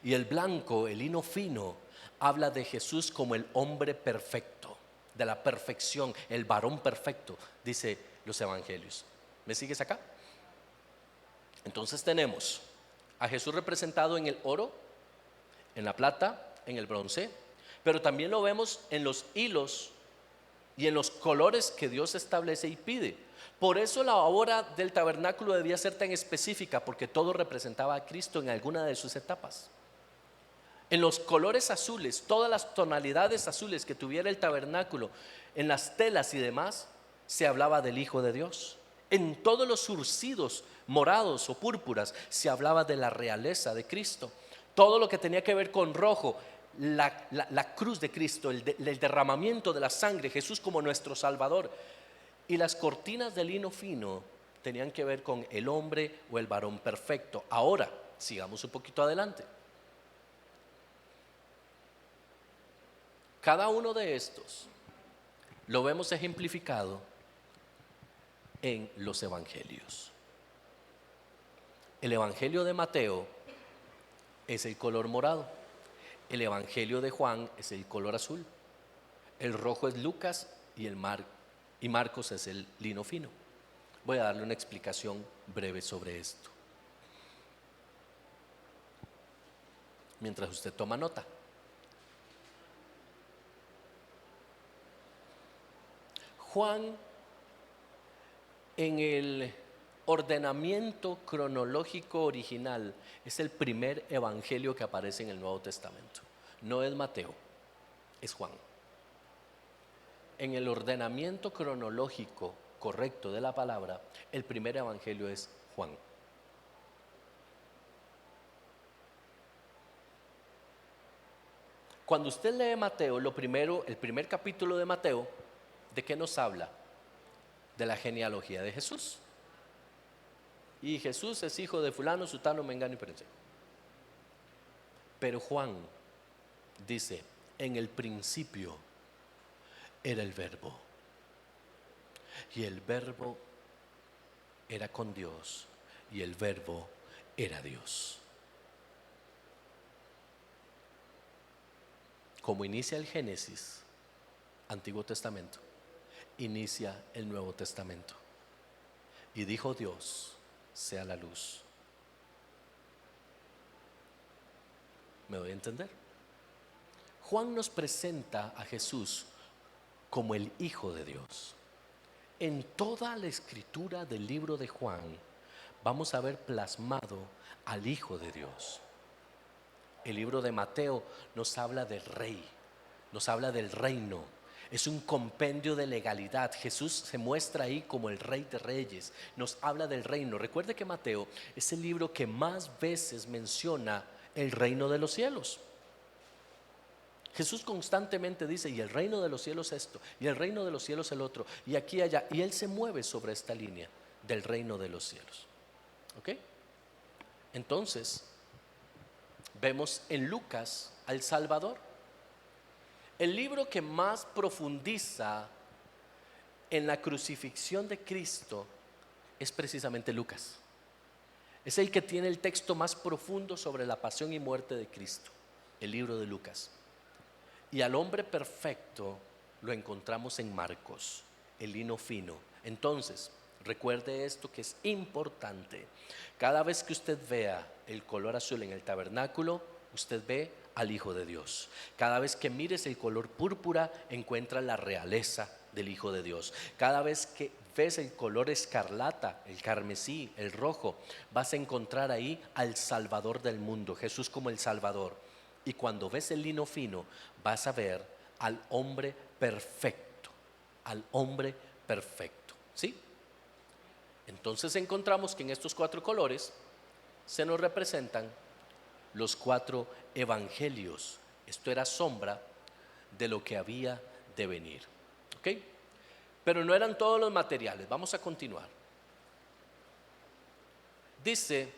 Y el blanco, el lino fino, habla de Jesús como el hombre perfecto, de la perfección, el varón perfecto, dice los evangelios. ¿Me sigues acá? Entonces tenemos a Jesús representado en el oro, en la plata, en el bronce, pero también lo vemos en los hilos y en los colores que Dios establece y pide. Por eso la obra del tabernáculo debía ser tan específica, porque todo representaba a Cristo en alguna de sus etapas. En los colores azules, todas las tonalidades azules que tuviera el tabernáculo, en las telas y demás, se hablaba del Hijo de Dios. En todos los surcidos morados o púrpuras se hablaba de la realeza de Cristo. Todo lo que tenía que ver con rojo, la cruz de Cristo, el derramamiento de la sangre, Jesús como nuestro Salvador. Y las cortinas de lino fino tenían que ver con el hombre o el varón perfecto. Ahora, sigamos un poquito adelante. Cada uno de estos lo vemos ejemplificado en los evangelios. El evangelio de Mateo es el color morado, el evangelio de Juan es el color azul, el rojo es Lucas y Marcos es el lino fino. Voy a darle una explicación breve sobre esto mientras usted toma nota. Juan, en el ordenamiento cronológico original, es el primer evangelio que aparece en el Nuevo Testamento. No es Mateo, es Juan. En el ordenamiento cronológico correcto de la palabra, el primer evangelio es Juan. Cuando usted lee Mateo, el primer capítulo de Mateo, ¿de qué nos habla? De la genealogía de Jesús. Y Jesús es hijo de fulano, sutano, mengano y perengano. Pero Juan dice, en el principio era el verbo, y el verbo era con Dios, y el verbo era Dios. Como inicia el Génesis, Antiguo Testamento, inicia el Nuevo Testamento. Y dijo Dios, sea la luz. ¿Me doy a entender? Juan nos presenta a Jesús como el Hijo de Dios. En toda la escritura del libro de Juan vamos a ver plasmado al Hijo de Dios. El libro de Mateo nos habla del Rey, nos habla del reino. Es un compendio de legalidad. Jesús se muestra ahí como el Rey de Reyes. Nos habla del reino. Recuerde que Mateo es el libro que más veces menciona el reino de los cielos. Jesús constantemente dice, y el reino de los cielos esto, y el reino de los cielos el otro, y aquí y allá. Y Él se mueve sobre esta línea del reino de los cielos. ¿Ok? Entonces, vemos en Lucas al Salvador. El libro que más profundiza en la crucifixión de Cristo es precisamente Lucas. Es el que tiene el texto más profundo sobre la pasión y muerte de Cristo, el libro de Lucas. Y al hombre perfecto lo encontramos en Marcos, el lino fino. Entonces, recuerde esto que es importante. Cada vez que usted vea el color azul en el tabernáculo, usted ve al Hijo de Dios. Cada vez que mires el color púrpura, encuentra la realeza del Hijo de Dios. Cada vez que ves el color escarlata, el carmesí, el rojo, vas a encontrar ahí al Salvador del mundo, Jesús como el Salvador. Y cuando ves el lino fino, vas a ver al hombre perfecto, al hombre perfecto, ¿sí? Entonces encontramos que en estos 4 colores se nos representan los 4 evangelios. Esto era sombra de lo que había de venir, ¿ok? Pero no eran todos los materiales. Vamos a continuar. Dice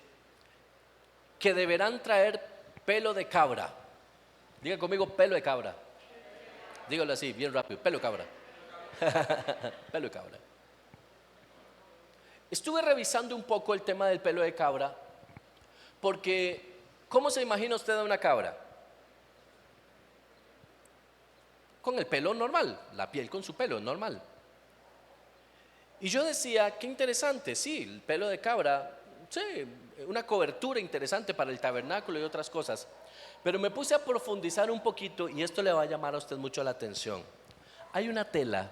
que deberán traer pelo de cabra. Diga conmigo, pelo de cabra. Dígalo así, bien rápido, pelo de cabra. Pelo de cabra. Estuve revisando un poco el tema del pelo de cabra, porque ¿cómo se imagina usted a una cabra? Con el pelo normal, la piel con su pelo normal. Y yo decía, qué interesante, sí, el pelo de cabra, sí, una cobertura interesante para el tabernáculo y otras cosas. Pero me puse a profundizar un poquito y esto le va a llamar a usted mucho la atención. Hay una tela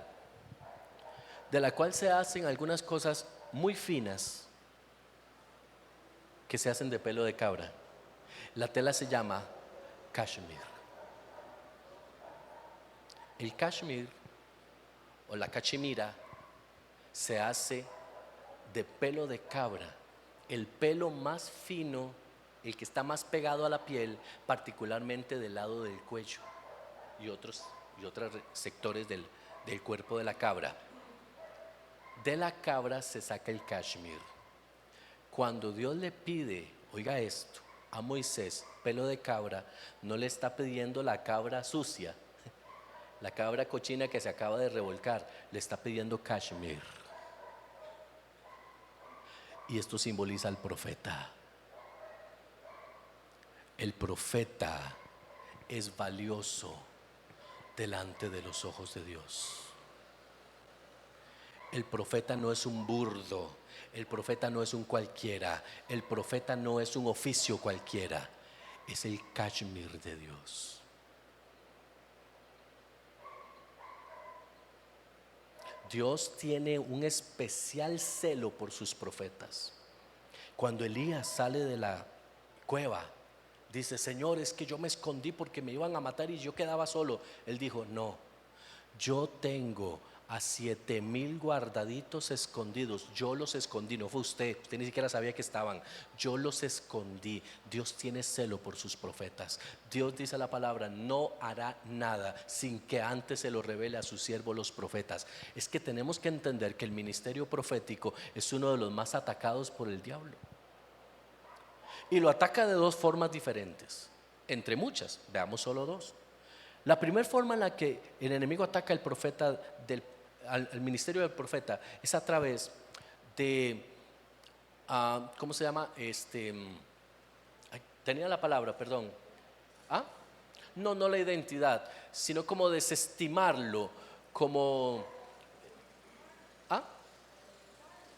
de la cual se hacen algunas cosas muy finas que se hacen de pelo de cabra. La tela se llama cashmere. El cashmere o la cachemira se hace de pelo de cabra, el pelo más fino, el que está más pegado a la piel, particularmente del lado del cuello y otros sectores del cuerpo de la cabra. De la cabra se saca el cashmere. Cuando Dios le pide, oiga esto, a Moisés, pelo de cabra, no le está pidiendo la cabra sucia, la cabra cochina que se acaba de revolcar, le está pidiendo cashmere. Y esto simboliza al profeta. El profeta es valioso delante de los ojos de Dios. El profeta no es un burdo, el profeta no es un cualquiera, el profeta no es un oficio cualquiera, es el cashmere de Dios. Dios tiene un especial celo por sus profetas. Cuando Elías sale de la cueva, dice, Señor, es que yo me escondí porque me iban a matar y yo quedaba solo. Él dijo, no, yo tengo a 7,000 guardaditos escondidos. Yo los escondí, no fue usted ni siquiera sabía que estaban. Yo los escondí. Dios tiene celo por sus profetas. Dios, dice la palabra, no hará nada sin que antes se lo revele a sus siervos los profetas. Es que tenemos que entender que el ministerio profético es uno de los más atacados por el diablo. Y lo ataca de 2 formas diferentes, entre muchas, veamos solo 2. La primera forma en la que el enemigo ataca al profeta, al ministerio del profeta, es a través de, ¿cómo se llama? Tenía la palabra, perdón. No la identidad, sino como desestimarlo, como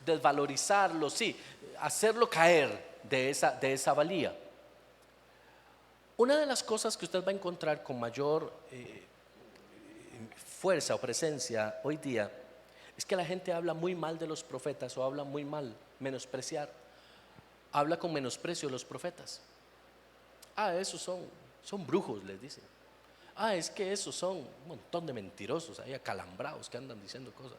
desvalorizarlo, sí, hacerlo caer de esa valía. Una de las cosas que usted va a encontrar con mayor fuerza o presencia hoy día es que la gente habla muy mal de los profetas o habla muy mal, menospreciar, habla con menosprecio de los profetas. Esos son brujos, les dicen. Es que esos son un montón de mentirosos ahí acalambrados que andan diciendo cosas.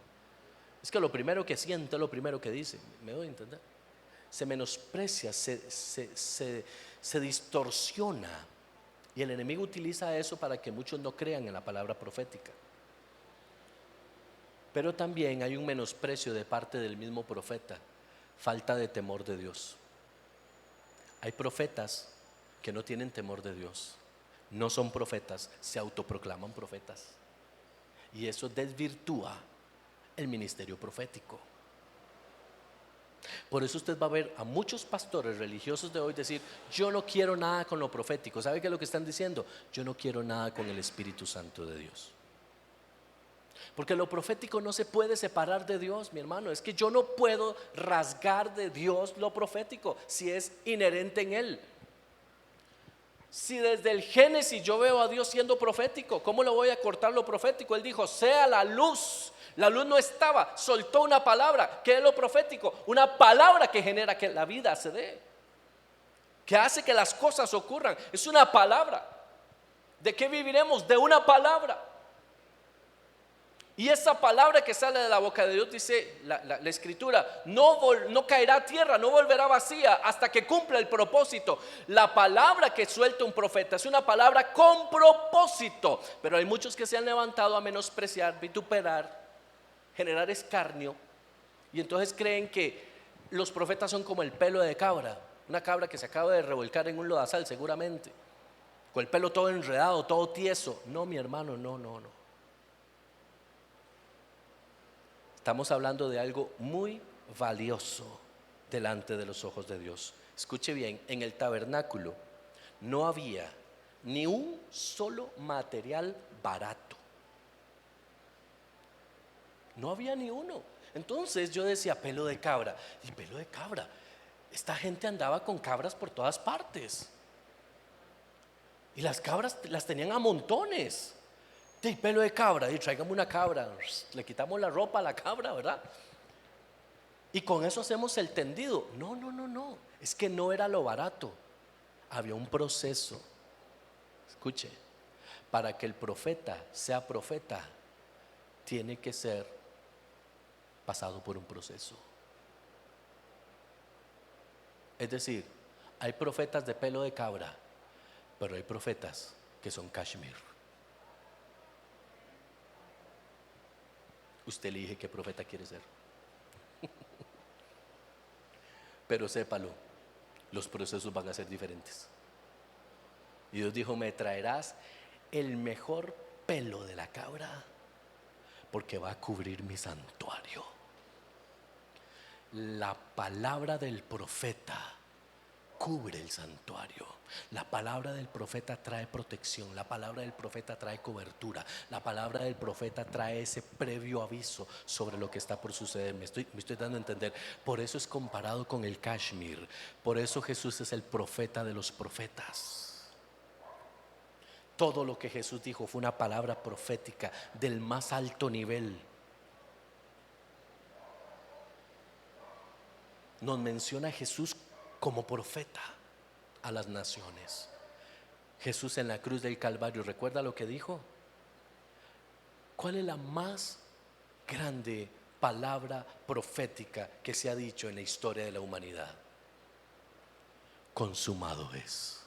Es que lo primero que siente es lo primero que dice. ¿Me doy a entender? Se menosprecia, se distorsiona. Y el enemigo utiliza eso para que muchos no crean en la palabra profética. Pero también hay un menosprecio de parte del mismo profeta, falta de temor de Dios. Hay profetas que no tienen temor de Dios, no son profetas, se autoproclaman profetas. Y eso desvirtúa el ministerio profético. Por eso usted va a ver a muchos pastores religiosos de hoy decir: yo no quiero nada con lo profético. ¿Sabe qué es lo que están diciendo? Yo no quiero nada con el Espíritu Santo de Dios. Porque lo profético no se puede separar de Dios, mi hermano. Es que yo no puedo rasgar de Dios lo profético si es inherente en Él. Si desde el Génesis yo veo a Dios siendo profético, ¿cómo le voy a cortar lo profético? Él dijo: sea la luz. La luz no estaba, soltó una palabra. ¿Qué es lo profético? Una palabra que genera que la vida se dé, que hace que las cosas ocurran. Es una palabra. ¿De qué viviremos? De una palabra. Y esa palabra que sale de la boca de Dios, dice la escritura, no caerá a tierra, no volverá vacía hasta que cumpla el propósito. La palabra que suelta un profeta es una palabra con propósito. Pero hay muchos que se han levantado a menospreciar, vituperar, generar escarnio, y entonces creen que los profetas son como el pelo de cabra, una cabra que se acaba de revolcar en un lodazal seguramente, con el pelo todo enredado, todo tieso. No, mi hermano, no. Estamos hablando de algo muy valioso delante de los ojos de Dios. Escuche bien, en el tabernáculo no había ni un solo material barato. No había ni uno. Entonces yo decía: pelo de cabra. Y pelo de cabra, esta gente andaba con cabras por todas partes. Y las cabras las tenían a montones. De pelo de cabra, y tráigame una cabra. Le quitamos la ropa a la cabra, ¿verdad? Y con eso hacemos el tendido. No. Es que no era lo barato. Había un proceso. Escuche, para que el profeta sea profeta, tiene que ser pasado por un proceso. Es decir, hay profetas de pelo de cabra, pero hay profetas que son cashmere. Usted elige qué profeta quiere ser. Pero sépalo, los procesos van a ser diferentes. Y Dios dijo: me traerás el mejor pelo de la cabra, porque va a cubrir mi santuario. La palabra del profeta cubre el santuario. La palabra del profeta trae protección. La palabra del profeta trae cobertura. La palabra del profeta trae ese previo aviso sobre lo que está por suceder. Me estoy dando a entender. Por eso es comparado con el cashmere. Por eso Jesús es el profeta de los profetas. Todo lo que Jesús dijo fue una palabra profética del más alto nivel. Nos menciona a Jesús como profeta a las naciones. Jesús en la cruz del Calvario, ¿recuerda lo que dijo? ¿Cuál es la más grande palabra profética que se ha dicho en la historia de la humanidad? Consumado es.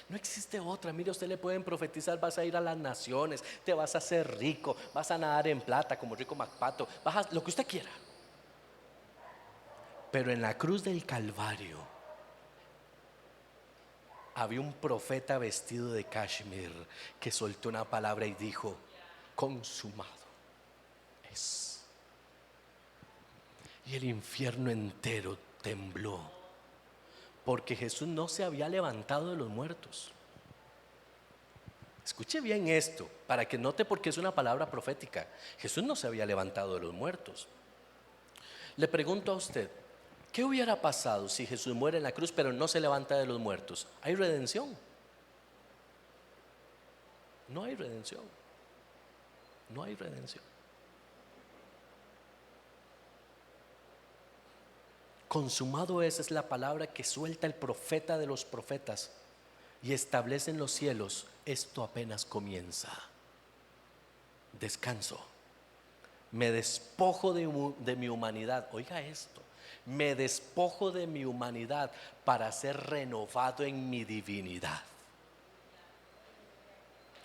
No existe otra. Mire, usted le pueden profetizar: vas a ir a las naciones, te vas a hacer rico, vas a nadar en plata como Rico MacPato, vas a lo que usted quiera. Pero en la cruz del Calvario había un profeta vestido de cashmere que soltó una palabra y dijo: consumado es. Y el infierno entero tembló, porque Jesús no se había levantado de los muertos. Escuche bien esto, para que note, porque es una palabra profética. Jesús no se había levantado de los muertos. Le pregunto a usted: ¿qué hubiera pasado si Jesús muere en la cruz pero no se levanta de los muertos? ¿Hay redención? No hay redención. No hay redención. Consumado es la palabra que suelta el profeta de los profetas y establece en los cielos. Esto apenas comienza. Descanso. Me despojo de mi humanidad. Oiga esto. Me despojo de mi humanidad para ser renovado en mi divinidad.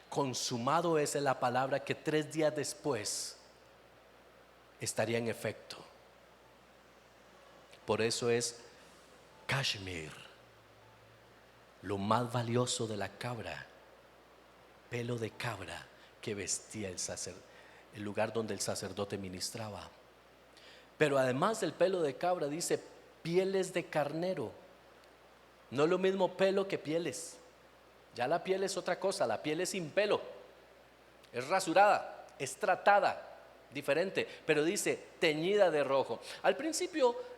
Consumado es la palabra que 3 días después estaría en efecto. Por eso es Kashmir, lo más valioso de la cabra, pelo de cabra que vestía el lugar donde el sacerdote ministraba. Pero además del pelo de cabra dice pieles de carnero. No es lo mismo pelo que pieles. Ya la piel es otra cosa, la piel es sin pelo, es rasurada, es tratada, diferente, pero dice teñida de rojo. Al principio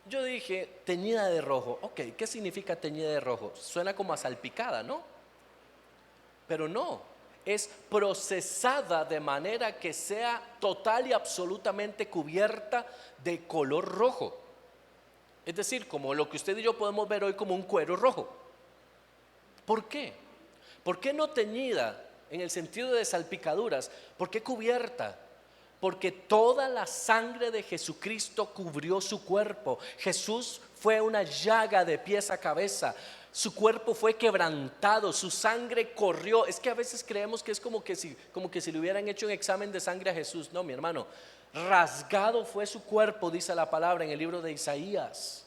yo dije teñida de rojo, ok, ¿qué significa teñida de rojo? Suena como a salpicada, ¿no? Pero no, es procesada de manera que sea total y absolutamente cubierta de color rojo. Es decir, como lo que usted y yo podemos ver hoy como un cuero rojo. ¿Por qué? ¿Por qué no teñida en el sentido de salpicaduras? ¿Por qué cubierta? Porque toda la sangre de Jesucristo cubrió su cuerpo. Jesús fue una llaga de pies a cabeza. Su cuerpo fue quebrantado, su sangre corrió. Es que a veces creemos que es como que si le hubieran hecho un examen de sangre a Jesús. No, mi hermano, rasgado fue su cuerpo, dice la palabra en el libro de Isaías.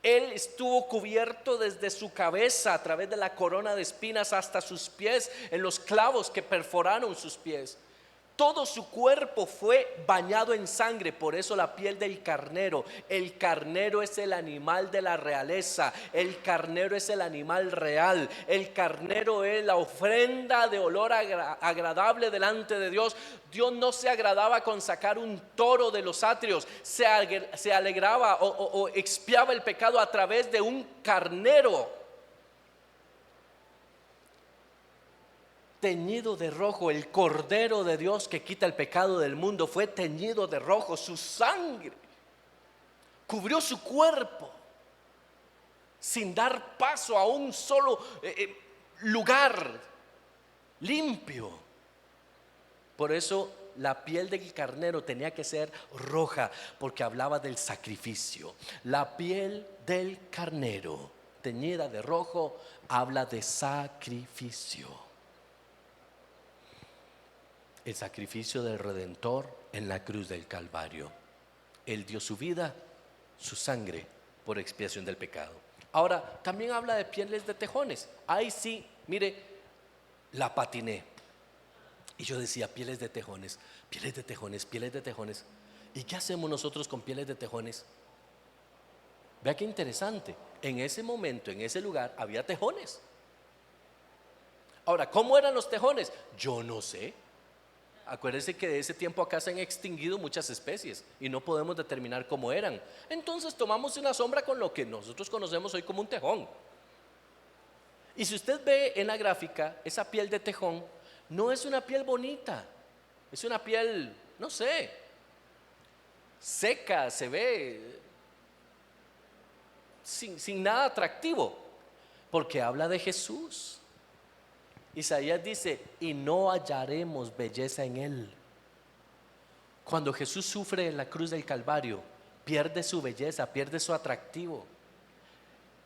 Él estuvo cubierto desde su cabeza a través de la corona de espinas hasta sus pies, en los clavos que perforaron sus pies. Todo su cuerpo fue bañado en sangre, por eso la piel del carnero. El carnero es el animal de la realeza, el carnero es el animal real, el carnero es la ofrenda de olor agradable delante de Dios. Dios no se agradaba con sacar un toro de los atrios, se alegraba o expiaba el pecado a través de un carnero. Teñido de rojo, el Cordero de Dios que quita el pecado del mundo fue teñido de rojo. Su sangre cubrió su cuerpo sin dar paso a un solo lugar limpio. Por eso la piel del carnero tenía que ser roja, porque hablaba del sacrificio. La piel del carnero teñida de rojo habla de sacrificio. El sacrificio del Redentor en la cruz del Calvario. Él dio su vida, su sangre, por expiación del pecado. Ahora, también habla de pieles de tejones. Ahí sí, mire, la patiné. Y yo decía, pieles de tejones, pieles de tejones, pieles de tejones. ¿Y qué hacemos nosotros con pieles de tejones? Vea qué interesante. En ese momento, en ese lugar, había tejones. Ahora, ¿cómo eran los tejones? Yo no sé. Acuérdense que de ese tiempo acá se han extinguido muchas especies y no podemos determinar cómo eran. Entonces tomamos una sombra con lo que nosotros conocemos hoy como un tejón. Y si usted ve en la gráfica, esa piel de tejón no es una piel bonita, es una piel, no sé, seca, se ve sin nada atractivo, porque habla de Jesús. Isaías dice, y no hallaremos belleza en él. Cuando Jesús sufre en la cruz del Calvario, pierde su belleza, pierde su atractivo.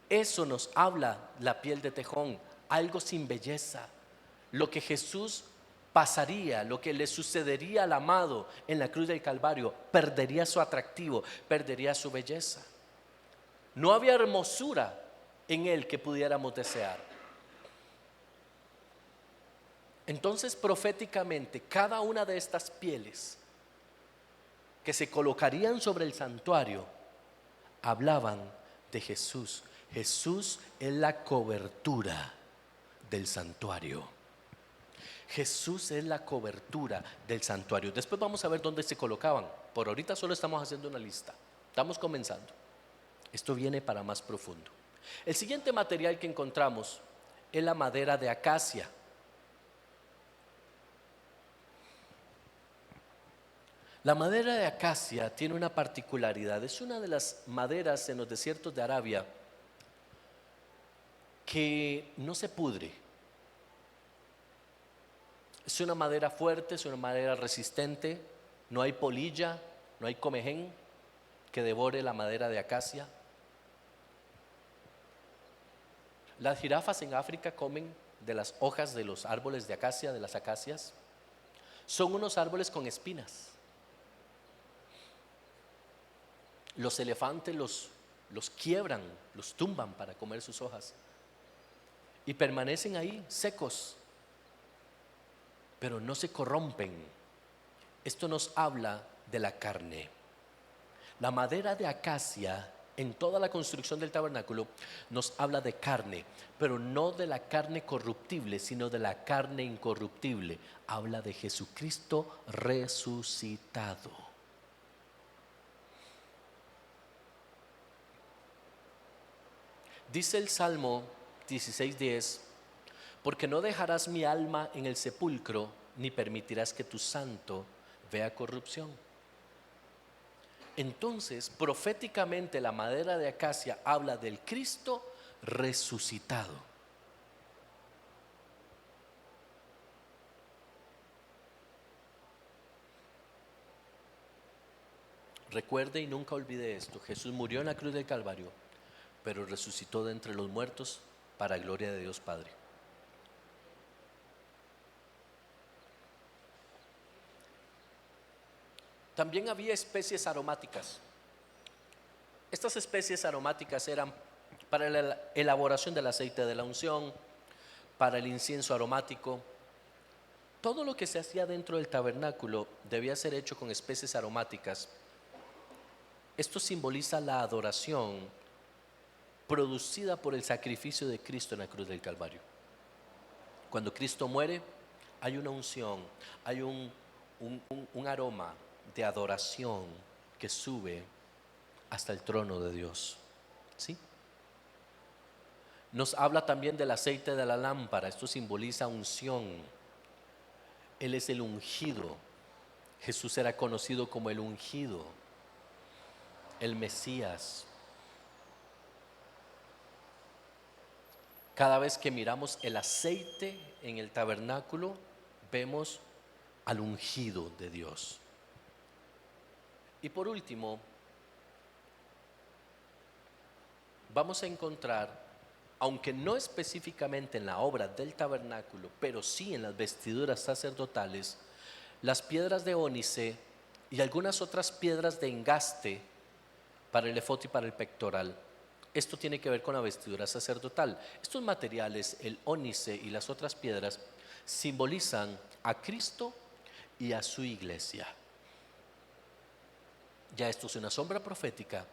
Eso nos habla la piel de tejón, algo sin belleza. Lo que Jesús pasaría, lo que le sucedería al amado en la cruz del Calvario, perdería su atractivo, perdería su belleza. No había hermosura en él que pudiéramos desear. Entonces, proféticamente, cada una de estas pieles que se colocarían sobre el santuario hablaban de Jesús. Jesús es la cobertura del santuario. Jesús es la cobertura del santuario. Después vamos a ver dónde se colocaban. Por ahorita solo estamos haciendo una lista. Estamos comenzando. Esto viene para más profundo. El siguiente material que encontramos es la madera de acacia. La madera de acacia tiene una particularidad. Es una de las maderas en los desiertos de Arabia que no se pudre. Es una madera fuerte, es una madera resistente. No hay polilla, no hay comején que devore la madera de acacia. Las jirafas en África comen de las hojas de los árboles de acacia, de las acacias. Son unos árboles con espinas. Los elefantes los quiebran, los tumban para comer sus hojas y permanecen ahí secos, pero no se corrompen. Esto nos habla de la carne. La madera de acacia en toda la construcción del tabernáculo nos habla de carne, pero no de la carne corruptible, sino de la carne incorruptible. Habla de Jesucristo resucitado. Dice el Salmo 16:10, porque no dejarás mi alma en el sepulcro, ni permitirás que tu santo vea corrupción. Entonces, proféticamente la madera de acacia habla del Cristo resucitado. Recuerde y nunca olvide esto: Jesús murió en la cruz del Calvario, pero resucitó de entre los muertos para gloria de Dios Padre. También había especies aromáticas. Estas especies aromáticas eran para la elaboración del aceite de la unción, para el incienso aromático. Todo lo que se hacía dentro del tabernáculo debía ser hecho con especies aromáticas. Esto simboliza la adoración producida por el sacrificio de Cristo en la cruz del Calvario. Cuando Cristo muere, hay una unción, hay un aroma de adoración que sube hasta el trono de Dios. ¿Sí? Nos habla también del aceite de la lámpara. Esto simboliza unción. Él es el ungido. Jesús era conocido como el ungido, el Mesías. Cada vez que miramos el aceite en el tabernáculo, vemos al ungido de Dios. Y por último, vamos a encontrar, aunque no específicamente en la obra del tabernáculo, pero sí en las vestiduras sacerdotales, las piedras de ónice y algunas otras piedras de engaste para el efod y para el pectoral. Esto tiene que ver con la vestidura sacerdotal. Estos materiales, el ónice y las otras piedras, simbolizan a Cristo y a su iglesia. Ya esto es una sombra profética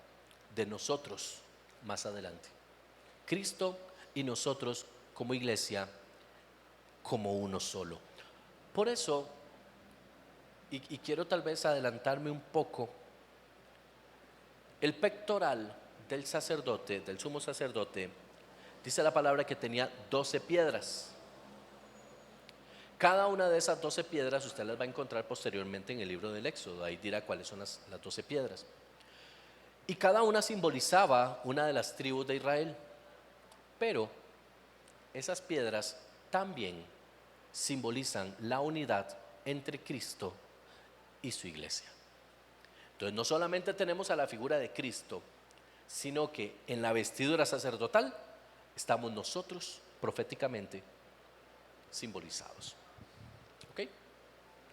de nosotros más adelante. Cristo y nosotros como iglesia, como uno solo. Por eso, y quiero tal vez adelantarme un poco, el pectoral del sacerdote, del sumo sacerdote, dice la palabra que tenía 12 piedras. Cada una de esas 12 piedras usted las va a encontrar posteriormente en el libro del Éxodo. Ahí dirá cuáles son las 12 piedras. Y cada una simbolizaba una de las tribus de Israel. Pero esas piedras también simbolizan la unidad entre Cristo y su iglesia. Entonces no solamente tenemos a la figura de Cristo, sino que en la vestidura sacerdotal estamos nosotros proféticamente simbolizados. ¿Ok?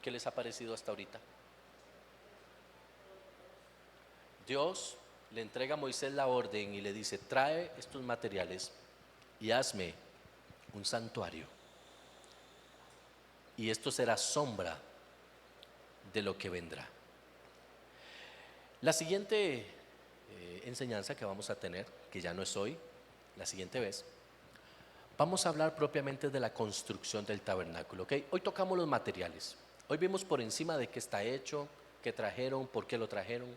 ¿Qué les ha parecido hasta ahorita? Dios le entrega a Moisés la orden y le dice: trae estos materiales y hazme un santuario. Y esto será sombra de lo que vendrá. La siguiente enseñanza que vamos a tener, que ya no es hoy, la siguiente vez, vamos a hablar propiamente de la construcción del tabernáculo. ¿Okay? Hoy tocamos los materiales. Hoy vimos por encima de qué está hecho, qué trajeron, por qué lo trajeron,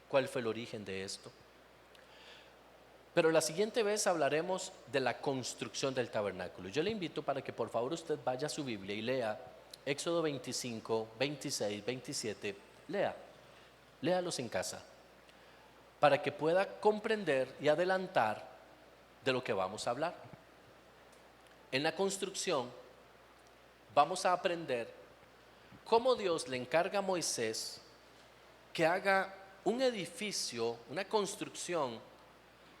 cuál fue el origen de esto. Pero la siguiente vez hablaremos de la construcción del tabernáculo. Yo le invito para que por favor usted vaya a su Biblia y lea Éxodo 25, 26, 27, léalos en casa, para que pueda comprender y adelantar de lo que vamos a hablar. En la construcción vamos a aprender cómo Dios le encarga a Moisés que haga un edificio, una construcción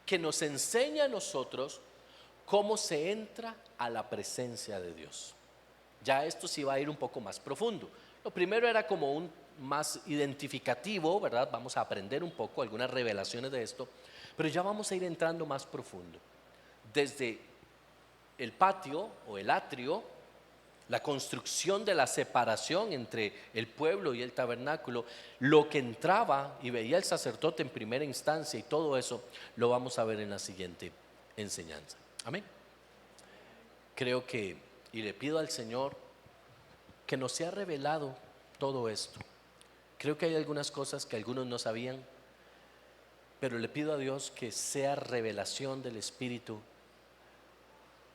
que nos enseña a nosotros cómo se entra a la presencia de Dios. Ya esto sí va a ir un poco más profundo. Lo primero era como un más identificativo, ¿verdad? Vamos a aprender un poco algunas revelaciones de esto, pero ya vamos a ir entrando más profundo. Desde el patio o el atrio, la construcción de la separación entre el pueblo y el tabernáculo, lo que entraba y veía el sacerdote en primera instancia y todo eso, lo vamos a ver en la siguiente enseñanza. Amén. Creo que, y le pido al Señor que nos sea revelado todo esto. Creo que hay algunas cosas que algunos no sabían, pero le pido a Dios que sea revelación del Espíritu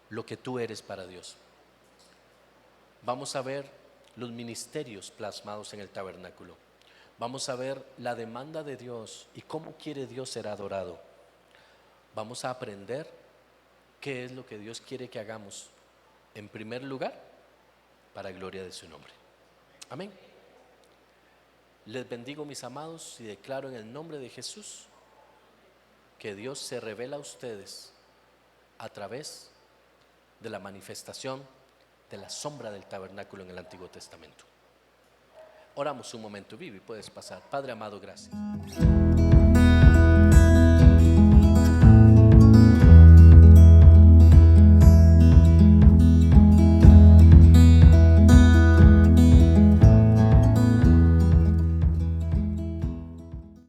lo que tú eres para Dios. Vamos a ver los ministerios plasmados en el tabernáculo. Vamos a ver la demanda de Dios y cómo quiere Dios ser adorado. Vamos a aprender qué es lo que Dios quiere que hagamos, en primer lugar, para gloria de su nombre. Amén. Les bendigo, mis amados, y declaro en el nombre de Jesús que Dios se revela a ustedes a través de la manifestación de la sombra del tabernáculo en el Antiguo Testamento. Oramos un momento, Vivi, puedes pasar. Padre amado, gracias.